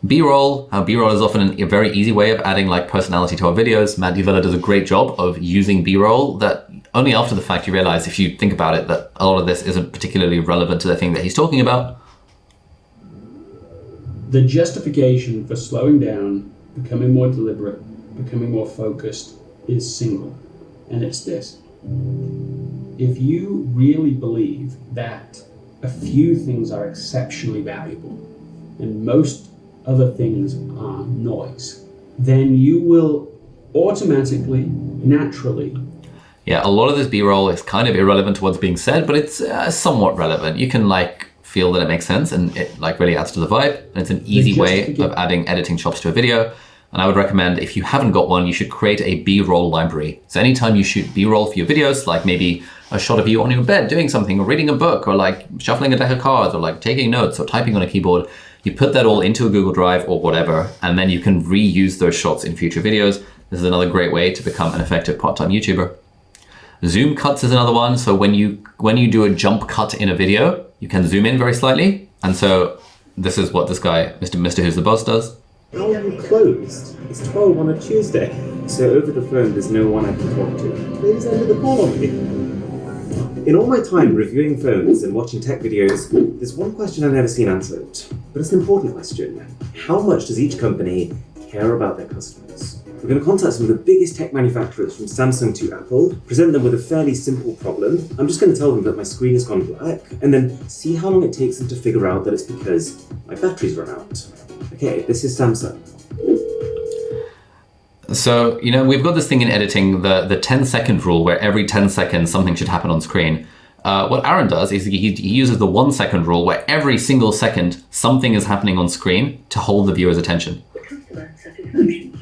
B-roll, B-roll is often a very easy way of adding like personality to our videos. Matt Duvella does a great job of using B-roll that only after the fact you realize, if you think about it, that a lot of this isn't particularly relevant to the thing that he's talking about. The justification for slowing down, becoming more deliberate, becoming more focused is single. And it's this. If you really believe that a few things are exceptionally valuable and most other things are noise, then you will automatically, naturally. Yeah, a lot of this B-roll is kind of irrelevant to what's being said, but it's somewhat relevant. You can like feel that it makes sense and it like really adds to the vibe. And it's an easy way of adding editing chops to a video. And I would recommend, if you haven't got one, you should create a B-roll library. So anytime you shoot B-roll for your videos, like maybe a shot of you on your bed doing something or reading a book or like shuffling a deck of cards or like taking notes or typing on a keyboard, you put that all into a Google Drive or whatever, and then you can reuse those shots in future videos. This is another great way to become an effective part-time YouTuber. Zoom cuts is another one. So when you do a jump cut in a video, you can zoom in very slightly. And so this is what this guy, Mr. Who's the Boss, does. How are you closed? It's 12 on a Tuesday. So over the phone, there's no one I can talk to. They just ended the call on me. In all my time reviewing phones and watching tech videos, there's one question I've never seen answered. But it's an important question. How much does each company care about their customers? We're going to contact some of the biggest tech manufacturers from Samsung to Apple, present them with a fairly simple problem. I'm just going to tell them that my screen has gone black, and then see how long it takes them to figure out that it's because my battery's run out. Okay, this is Samsung. So, we've got this thing in editing, the 10-second rule, where every 10 seconds something should happen on screen. What Aaron does is he uses the 1 second rule, where every single second something is happening on screen to hold the viewer's attention.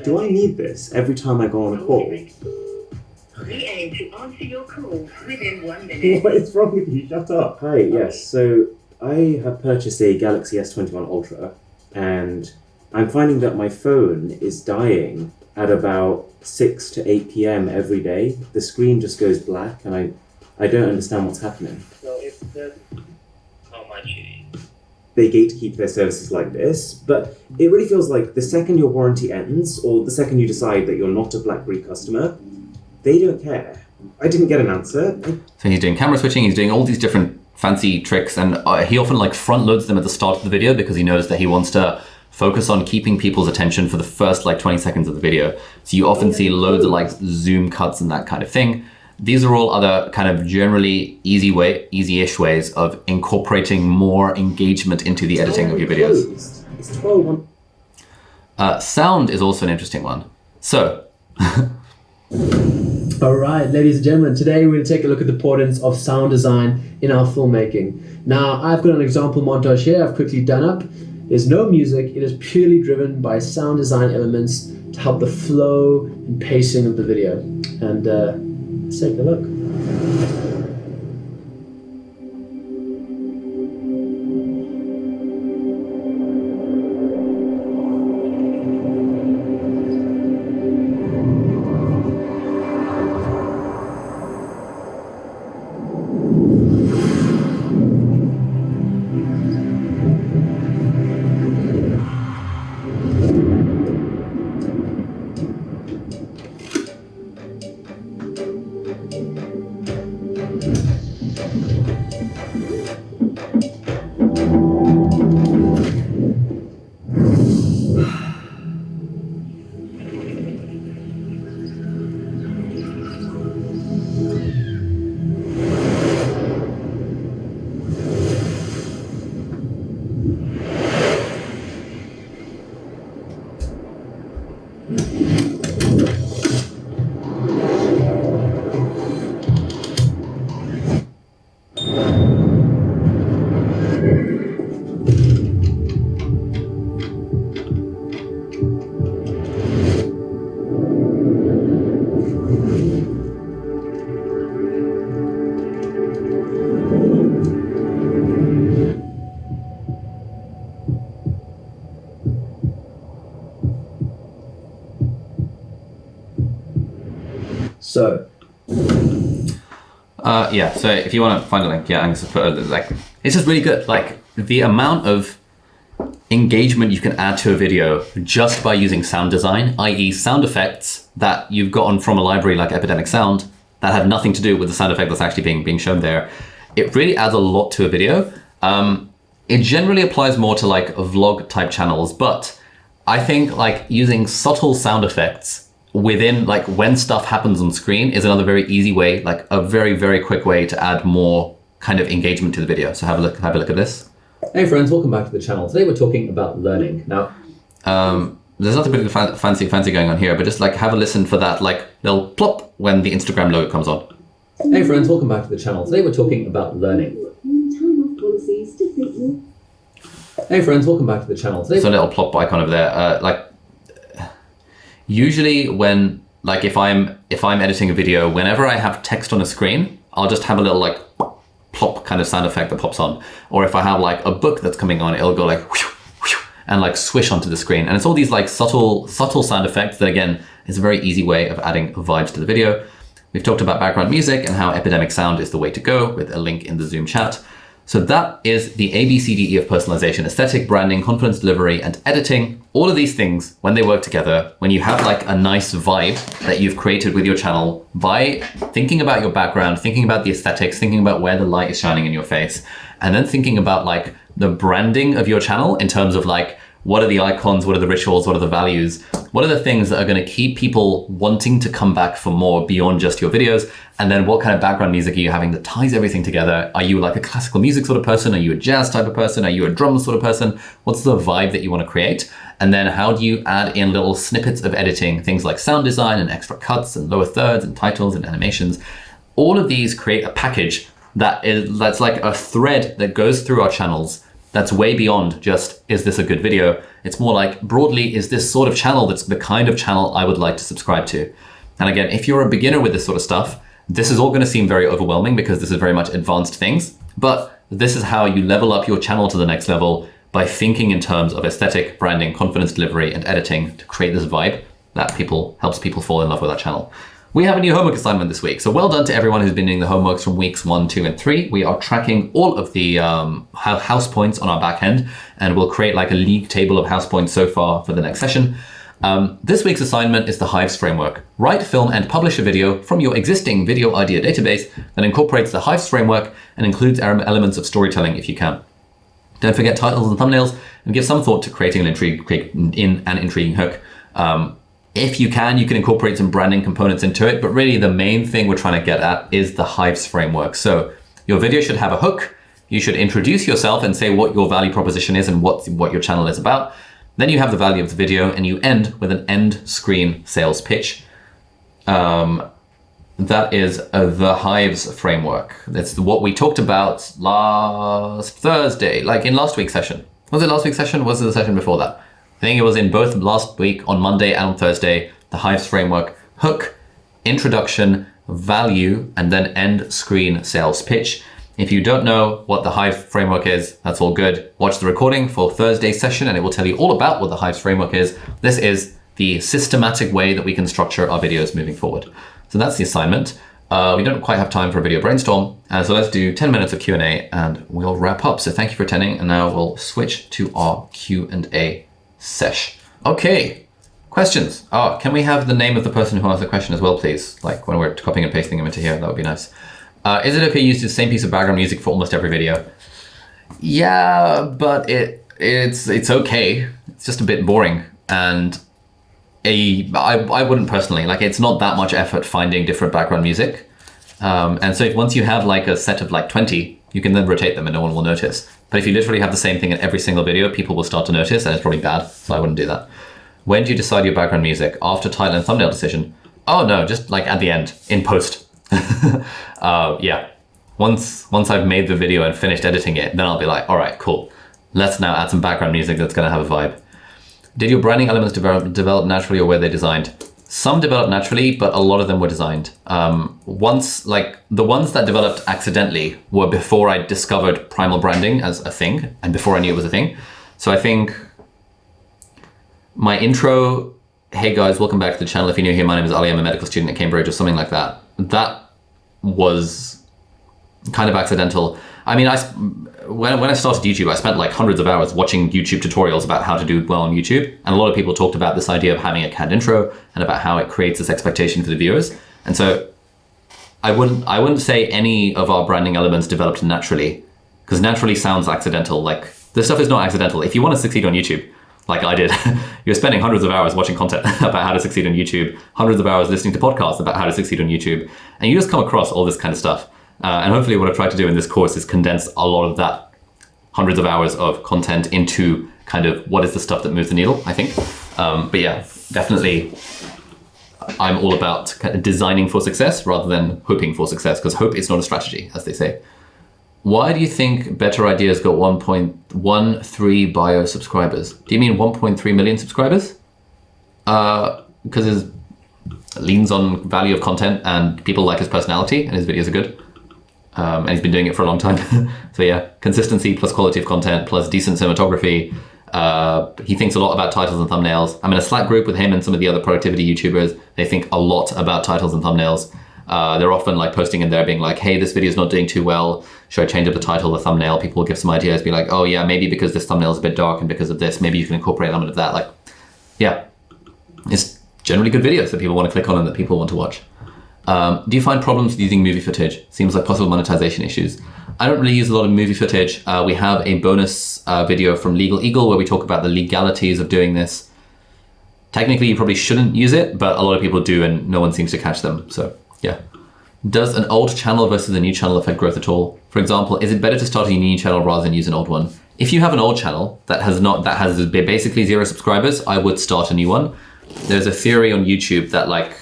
Do I need this every time I go on a call? We aim to answer your calls within 1 minute. What is wrong with you? Shut up. Hi, yes. So I have purchased a Galaxy S21 Ultra, and I'm finding that my phone is dying at about 6 to 8 p.m. every day. The screen just goes black, and I don't understand what's happening. So if that's how much it is. They gatekeep their services like this, but it really feels like the second your warranty ends, or the second you decide that you're not a BlackBerry customer, they don't care. I didn't get an answer. So he's doing camera switching, he's doing all these different fancy tricks, and he often front loads them at the start of the video because he knows that he wants to focus on keeping people's attention for the first 20 seconds of the video. So you often see loads of zoom cuts and that kind of thing. These are all other kind of generally easy-ish ways of incorporating more engagement into the editing of your videos. It's 12 on... Sound is also an interesting one. So... All right, ladies and gentlemen, today we're going to take a look at the importance of sound design in our filmmaking. Now, I've got an example montage here I've quickly done up. There's no music, it is purely driven by sound design elements to help the flow and pacing of the video. And let's take a look. So, so if you want to find a link, I'm just put it's just really good. The amount of engagement you can add to a video just by using sound design, i.e. sound effects that you've gotten from a library like Epidemic Sound that have nothing to do with the sound effect that's actually being shown there. It really adds a lot to a video. It generally applies more to vlog type channels, but I think using subtle sound effects within when stuff happens on screen is another very easy way, a very, very quick way to add more kind of engagement to the video. So have a look at this. Hey friends, welcome back to the channel. Today we're talking about learning. Now, there's nothing particularly fancy going on here, but just have a listen for that little plop when the Instagram logo comes on. Hey friends, welcome back to the channel. Today we're talking about learning. Hey friends, welcome back to the channel. Today there's a little plop icon over there. Usually when if I'm editing a video, whenever I have text on a screen, I'll just have a little plop kind of sound effect that pops on. Or if I have a book that's coming on, it'll go whoosh, whoosh, and swish onto the screen. And it's all these subtle sound effects that again is a very easy way of adding vibes to the video. We've talked about background music and how Epidemic Sound is the way to go with a link in the Zoom chat. So that is the ABCDE of personalization: aesthetic, branding, confidence delivery, and editing. All of these things, when they work together, when you have like a nice vibe that you've created with your channel by thinking about your background, thinking about the aesthetics, thinking about where the light is shining in your face, and then thinking about like the branding of your channel in terms of like, what are the icons, what are the rituals, what are the values, what are the things that are going to keep people wanting to come back for more beyond just your videos? And then what kind of background music are you having that ties everything together? Are you like a classical music sort of person? Are you a jazz type of person? Are you a drum sort of person? What's the vibe that you want to create? And then how do you add in little snippets of editing, things like sound design and extra cuts and lower thirds and titles and animations? All of these create a package that's like a thread that goes through our channels that's way beyond just, is this a good video? It's more like, broadly, is this sort of channel that's the kind of channel I would like to subscribe to? And again, if you're a beginner with this sort of stuff, this is all going to seem very overwhelming because this is very much advanced things. But this is how you level up your channel to the next level, by thinking in terms of aesthetic, branding, confidence delivery, and editing to create this vibe that helps people fall in love with our channel. We have a new homework assignment this week. So well done to everyone who's been doing the homeworks from weeks 1, 2, and 3. We are tracking all of the house points on our back end, and we'll create like a league table of house points so far for the next session. This week's assignment is the Hives framework. Write, film, and publish a video from your existing video idea database that incorporates the Hives framework and includes elements of storytelling if you can. Don't forget titles and thumbnails, and give some thought to creating an intriguing hook. If you can incorporate some branding components into it, but really the main thing we're trying to get at is the Hives framework. So your video should have a hook. You should introduce yourself and say what your value proposition is and what your channel is about. Then you have the value of the video, and you end with an end screen sales pitch. That is the Hives framework. That's what we talked about last Thursday, like in last week's session. Was it last week's session? Was it the session before that? I think it was in both last week on Monday and on Thursday. The Hives framework: hook, introduction, value, and then end screen sales pitch. If you don't know what the Hives framework is, that's all good. Watch the recording for Thursday's session and it will tell you all about what the Hives framework is. This is the systematic way that we can structure our videos moving forward. So that's the assignment. We don't quite have time for a video brainstorm, so let's do 10 minutes of Q&A and we'll wrap up. So thank you for attending, and now we'll switch to our Q&A sesh. Okay, questions. Can we have the name of the person who asked the question as well, please? Like when we're copying and pasting them into here, that would be nice. Is it okay to use the same piece of background music for almost every video? Yeah, but it's okay. It's just a bit boring, and I wouldn't personally, like, it's not that much effort finding different background music. And so once you have like a set of like 20, you can then rotate them and no one will notice. But if you literally have the same thing in every single video, people will start to notice, and it's probably bad, so I wouldn't do that. When do you decide your background music? After title and thumbnail decision? Oh no, just like at the end, in post. Yeah. Once I've made the video and finished editing it, then I'll be like, all right, cool. Let's now add some background music that's gonna have a vibe. Did your branding elements develop naturally, or were they designed? Some developed naturally, but a lot of them were designed. Like the ones that developed accidentally were before I discovered primal branding as a thing, and before I knew it was a thing. So I think my intro, hey guys, welcome back to the channel. If you're new here, my name is Ali, I'm a medical student at Cambridge, or something like that. That was kind of accidental. I mean, when I started YouTube, I spent like hundreds of hours watching YouTube tutorials about how to do well on YouTube. And a lot of people talked about this idea of having a canned intro and about how it creates this expectation for the viewers. And so I wouldn't say any of our branding elements developed naturally, because naturally sounds accidental. Like, this stuff is not accidental. If you want to succeed on YouTube, like I did, you're spending hundreds of hours watching content about how to succeed on YouTube, hundreds of hours listening to podcasts about how to succeed on YouTube, and you just come across all this kind of stuff. And hopefully what I've tried to do in this course is condense a lot of that hundreds of hours of content into kind of what is the stuff that moves the needle, I think. But yeah, definitely I'm all about kind of designing for success rather than hoping for success, because hope is not a strategy, as they say. Why do you think Better Ideas got 1.13 bio subscribers? Do you mean 1.3 million subscribers? Because it leans on value of content and people like his personality and his videos are good. And he's been doing it for a long time. So yeah, consistency plus quality of content plus decent cinematography. He thinks a lot about titles and thumbnails. I'm in a Slack group with him and some of the other productivity YouTubers. They think a lot about titles and thumbnails. They're often like posting in there being like, hey, this video is not doing too well. Should I change up the title, the thumbnail? People will give some ideas, be like, oh yeah, maybe because this thumbnail is a bit dark and because of this, maybe you can incorporate an element of that. Like, yeah, it's generally good videos that people want to click on and that people want to watch. Do you find problems with using movie footage? Seems like possible monetization issues. I don't really use a lot of movie footage. We have a bonus video from Legal Eagle where we talk about the legalities of doing this. Technically, you probably shouldn't use it, but a lot of people do and no one seems to catch them. So yeah. Does an old channel versus a new channel affect growth at all? For example, is it better to start a new channel rather than use an old one? If you have an old channel that has basically 0 subscribers, I would start a new one. There's a theory on YouTube that like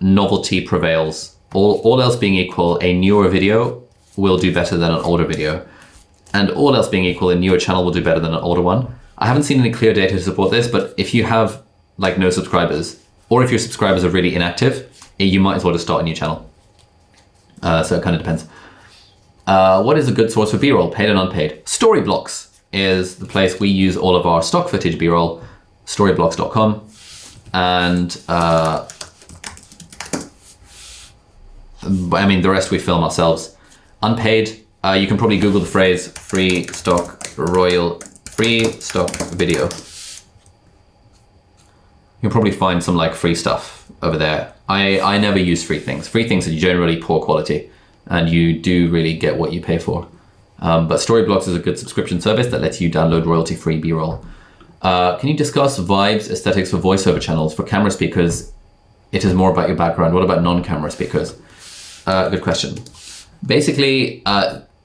novelty prevails. All else being equal, a newer video will do better than an older video. And all else being equal, a newer channel will do better than an older one. I haven't seen any clear data to support this, but if you have like no subscribers, or if your subscribers are really inactive, you might as well just start a new channel. So it kind of depends. What is a good source for B-roll, paid and unpaid? Storyblocks is the place we use all of our stock footage B-roll, storyblocks.com. And I mean, the rest we film ourselves. Unpaid, you can probably Google the phrase free stock video. You'll probably find some like free stuff over there. I never use free things. Free things are generally poor quality and you do really get what you pay for. But Storyblocks is a good subscription service that lets you download royalty-free B-roll. Can you discuss vibes, aesthetics for voiceover channels? For camera speakers, it is more about your background. What about non-camera speakers? Good question. Basically,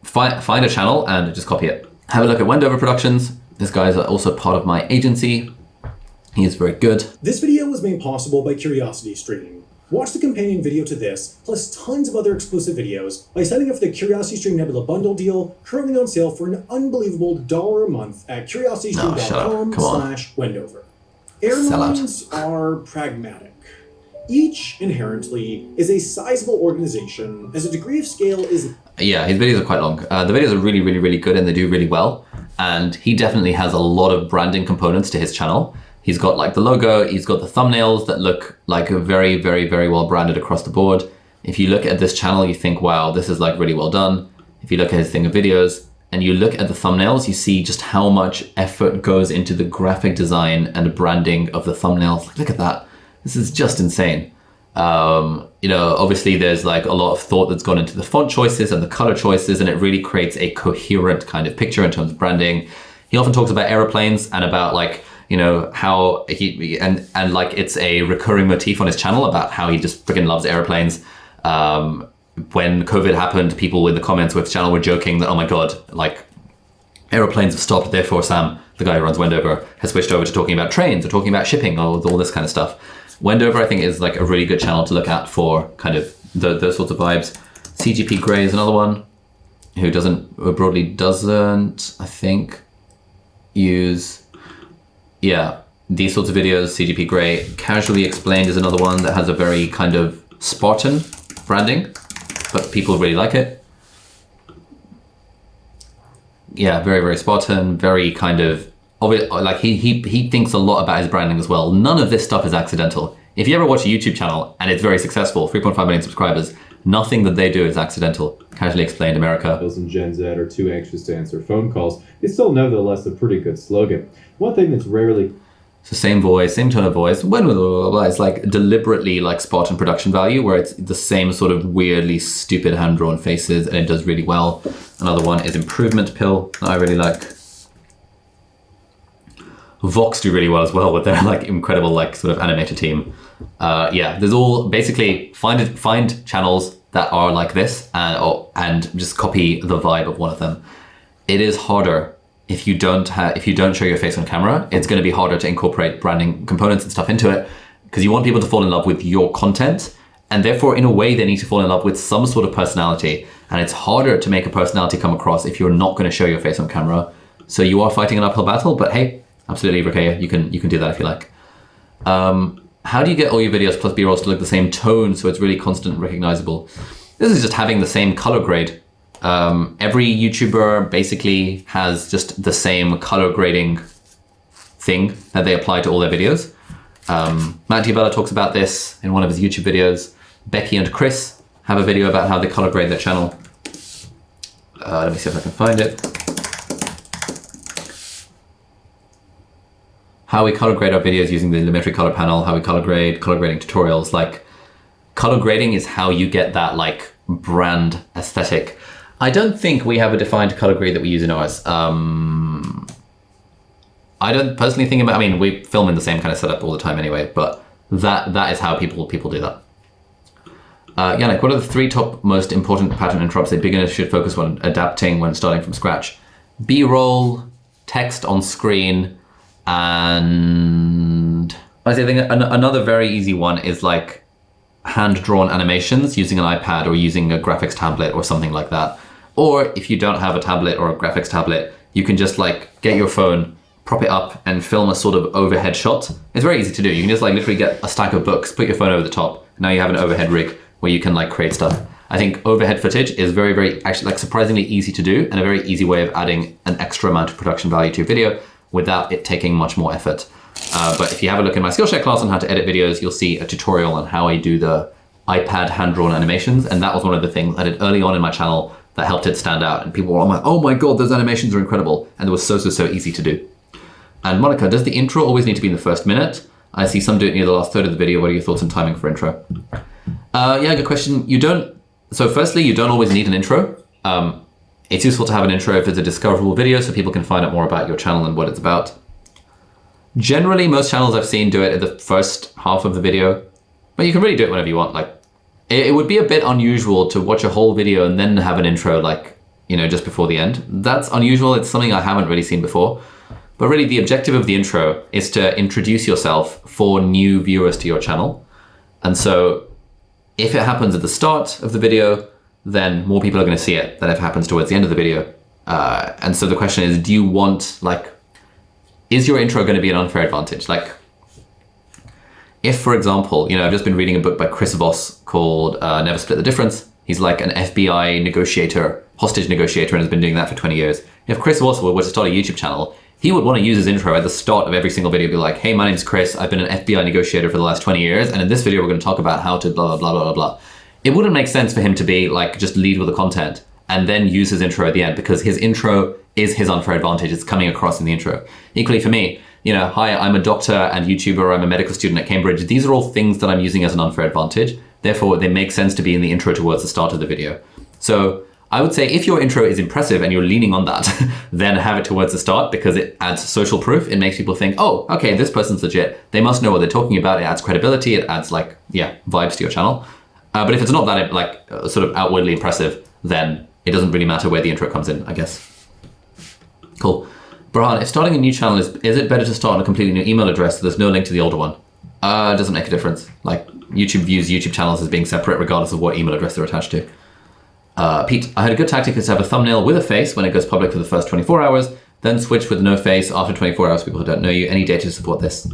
find a channel and just copy it. Have a look at Wendover Productions. This guy is also part of my agency. He is very good. This video was made possible by Curiosity Stream. Watch the companion video to this, plus tons of other exclusive videos, by signing up for the Curiosity Stream Nebula bundle deal, currently on sale for an unbelievable $1 a month at curiositystream.com/Wendover. Airlines are pragmatic. Each inherently is a sizable organization, as a degree of scale is... Yeah, his videos are quite long. The videos are really, really, really good and they do really well. And he definitely has a lot of branding components to his channel. He's got like the logo, he's got the thumbnails that look like a very, very, very well branded across the board. If you look at this channel, you think, wow, this is like really well done. If you look at his thing of videos and you look at the thumbnails, you see just how much effort goes into the graphic design and branding of the thumbnails. Look at that. This is just insane. You know, obviously there's like a lot of thought that's gone into the font choices and the color choices, and it really creates a coherent kind of picture in terms of branding. He often talks about airplanes and about like, you know, how he, and like it's a recurring motif on his channel about how he just freaking loves airplanes. When COVID happened, people in the comments with his channel were joking that, oh my God, like airplanes have stopped, therefore Sam, the guy who runs Wendover, has switched over to talking about trains or talking about shipping or all this kind of stuff. Wendover, I think, is like a really good channel to look at for kind of those sorts of vibes. CGP Grey is another one who broadly doesn't, I think, use, yeah, these sorts of videos. CGP Grey. Casually Explained is another one that has a very kind of Spartan branding, but people really like it. Yeah, very, very Spartan, very kind of like he thinks a lot about his branding as well. None of this stuff is accidental. If you ever watch a YouTube channel and it's very successful, 3.5 million subscribers, nothing that they do is accidental. Casually Explained America. And Gen Z are too anxious to answer phone calls. It's still nevertheless a pretty good slogan. One thing that's rarely... It's the same voice, same tone of voice. It's like deliberately like Spartan production value, where it's the same sort of weirdly stupid hand-drawn faces, and it does really well. Another one is Improvement Pill that I really like. Vox do really well as well with their like incredible like sort of animator team. Yeah, there's all basically find channels that are like this and just copy the vibe of one of them. It is harder if you don't show your face on camera. It's going to be harder to incorporate branding components and stuff into it because you want people to fall in love with your content, and therefore in a way they need to fall in love with some sort of personality, and it's harder to make a personality come across if you're not going to show your face on camera. So you are fighting an uphill battle, but hey, absolutely, Rakaya, you can do that if you like. How do you get all your videos plus B-rolls to look the same tone so it's really constant and recognizable? This is just having the same color grade. Every YouTuber basically has just the same color grading thing that they apply to all their videos. Matt Diabella talks about this in one of his YouTube videos. Becky and Chris have a video about how they color grade their channel. Let me see if I can find it. How we color grade our videos using the Lumetri color panel, how we color grading tutorials. Like, color grading is how you get that like brand aesthetic. I don't think we have a defined color grade that we use in ours. I don't personally think about, I mean, we film in the same kind of setup all the time anyway, but that is how people do that. Yannick, what are the 3 top most important pattern interrupts a beginner should focus on adapting when starting from scratch? B-roll, text on screen, and I think another very easy one is like hand-drawn animations using an iPad or using a graphics tablet or something like that. Or if you don't have a tablet or a graphics tablet, you can just like get your phone, prop it up and film a sort of overhead shot. It's very easy to do. You can just like literally get a stack of books, put your phone over the top. Now you have an overhead rig where you can like create stuff. I think overhead footage is very, very actually like surprisingly easy to do and a very easy way of adding an extra amount of production value to your video without it taking much more effort. But if you have a look in my Skillshare class on how to edit videos, you'll see a tutorial on how I do the iPad hand-drawn animations. And that was one of the things I did early on in my channel that helped it stand out. And people were like, oh my God, those animations are incredible. And it was so easy to do. And Monica, does the intro always need to be in the first minute? I see some do it near the last third of the video. What are your thoughts on timing for intro? Yeah, good question. So firstly, you don't always need an intro. It's useful to have an intro if it's a discoverable video so people can find out more about your channel and what it's about. Generally, most channels I've seen do it at the first half of the video, but you can really do it whenever you want. Like, it would be a bit unusual to watch a whole video and then have an intro, like, you know, just before the end. That's unusual. It's something I haven't really seen before. But really, the objective of the intro is to introduce yourself for new viewers to your channel. And so if it happens at the start of the video, then more people are going to see it than if it happens towards the end of the video. And so the question is, do you want, like, is your intro going to be an unfair advantage? Like, if, for example, you know, I've just been reading a book by Chris Voss called Never Split the Difference. He's like an FBI negotiator, hostage negotiator, and has been doing that for 20 years. If Chris Voss were to start a YouTube channel, he would want to use his intro at the start of every single video, be like, hey, my name's Chris, I've been an FBI negotiator for the last 20 years, and in this video we're going to talk about how to blah, blah, blah, blah, blah, blah. It wouldn't make sense for him to be like, just lead with the content and then use his intro at the end, because his intro is his unfair advantage. It's coming across in the intro. Equally for me, you know, hi, I'm a doctor and YouTuber, I'm a medical student at Cambridge. These are all things that I'm using as an unfair advantage. Therefore, they make sense to be in the intro towards the start of the video. So I would say if your intro is impressive and you're leaning on that, then have it towards the start, because it adds social proof. It makes people think, oh, okay, this person's legit. They must know what they're talking about. It adds credibility. It adds like, yeah, vibes to your channel. But if it's not that like sort of outwardly impressive, then it doesn't really matter where the intro comes in, I guess. Cool. Brahan, if starting a new channel, is it better to start on a completely new email address so there's no link to the older one? It doesn't make a difference. Like, YouTube views YouTube channels as being separate regardless of what email address they're attached to. Pete, I heard a good tactic is to have a thumbnail with a face when it goes public for the first 24 hours, then switch with no face after 24 hours, people who don't know you. Any data to support this?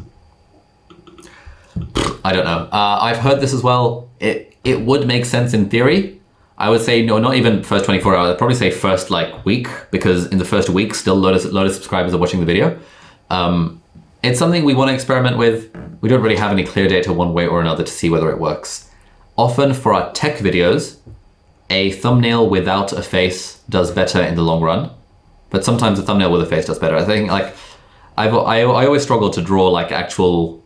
I don't know. I've heard this as well. It would make sense in theory. I would say, no, not even first 24 hours. I'd probably say first like week, because in the first week, still a lot of subscribers are watching the video. It's something we want to experiment with. We don't really have any clear data one way or another to see whether it works. Often for our tech videos, a thumbnail without a face does better in the long run, but sometimes a thumbnail with a face does better. I think like I always struggle to draw like actual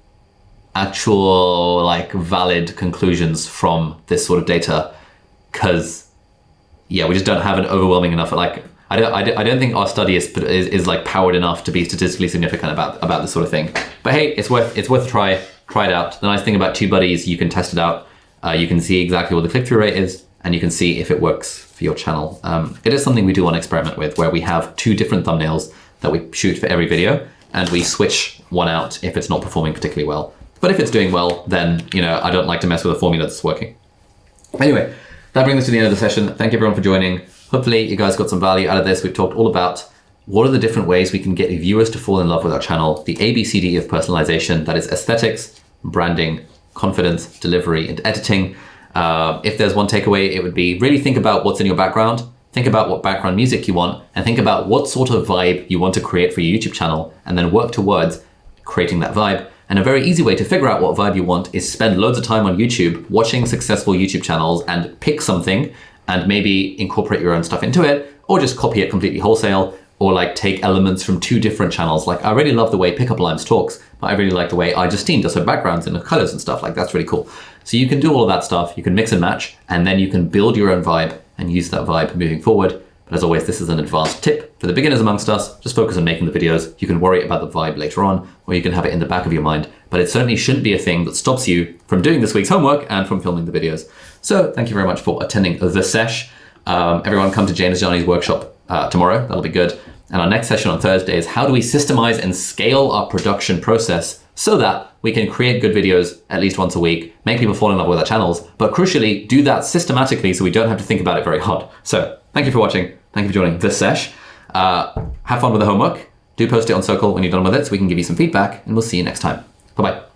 like valid conclusions from this sort of data, because yeah, we just don't have an overwhelming enough, like I don't think our study is like powered enough to be statistically significant about this sort of thing. But hey, it's worth a try it out. The nice thing about TubeBuddy is you can test it out. You can see exactly what the click-through rate is, and you can see if it works for your channel. It is something we do want to experiment with, where we have 2 different thumbnails that we shoot for every video, and we switch one out if it's not performing particularly well. But if it's doing well, then, you know, I don't like to mess with a formula that's working. Anyway, that brings us to the end of the session. Thank you everyone for joining. Hopefully you guys got some value out of this. We've talked all about what are the different ways we can get viewers to fall in love with our channel, the ABCD of personalization, that is aesthetics, branding, confidence, delivery, and editing. If there's one takeaway, it would be really think about what's in your background, think about what background music you want, and think about what sort of vibe you want to create for your YouTube channel, and then work towards creating that vibe. And a very easy way to figure out what vibe you want is spend loads of time on YouTube watching successful YouTube channels and pick something and maybe incorporate your own stuff into it, or just copy it completely wholesale, or like take elements from 2 different channels. Like I really love the way Pickup Limes talks, but I really like the way iJustine does her backgrounds and the colors and stuff. Like that's really cool. So you can do all of that stuff, you can mix and match, and then you can build your own vibe and use that vibe moving forward. But as always, this is an advanced tip for the beginners amongst us. Just focus on making the videos. You can worry about the vibe later on, or you can have it in the back of your mind. But it certainly shouldn't be a thing that stops you from doing this week's homework and from filming the videos. So thank you very much for attending the sesh. Everyone come to James Johnny's workshop tomorrow. That'll be good. And our next session on Thursday is how do we systemize and scale our production process so that we can create good videos at least once a week, make people fall in love with our channels, but crucially do that systematically so we don't have to think about it very hard. So thank you for watching. Thank you for joining this sesh. Have fun with the homework. Do post it on Circle when you're done with it so we can give you some feedback, and we'll see you next time. Bye-bye.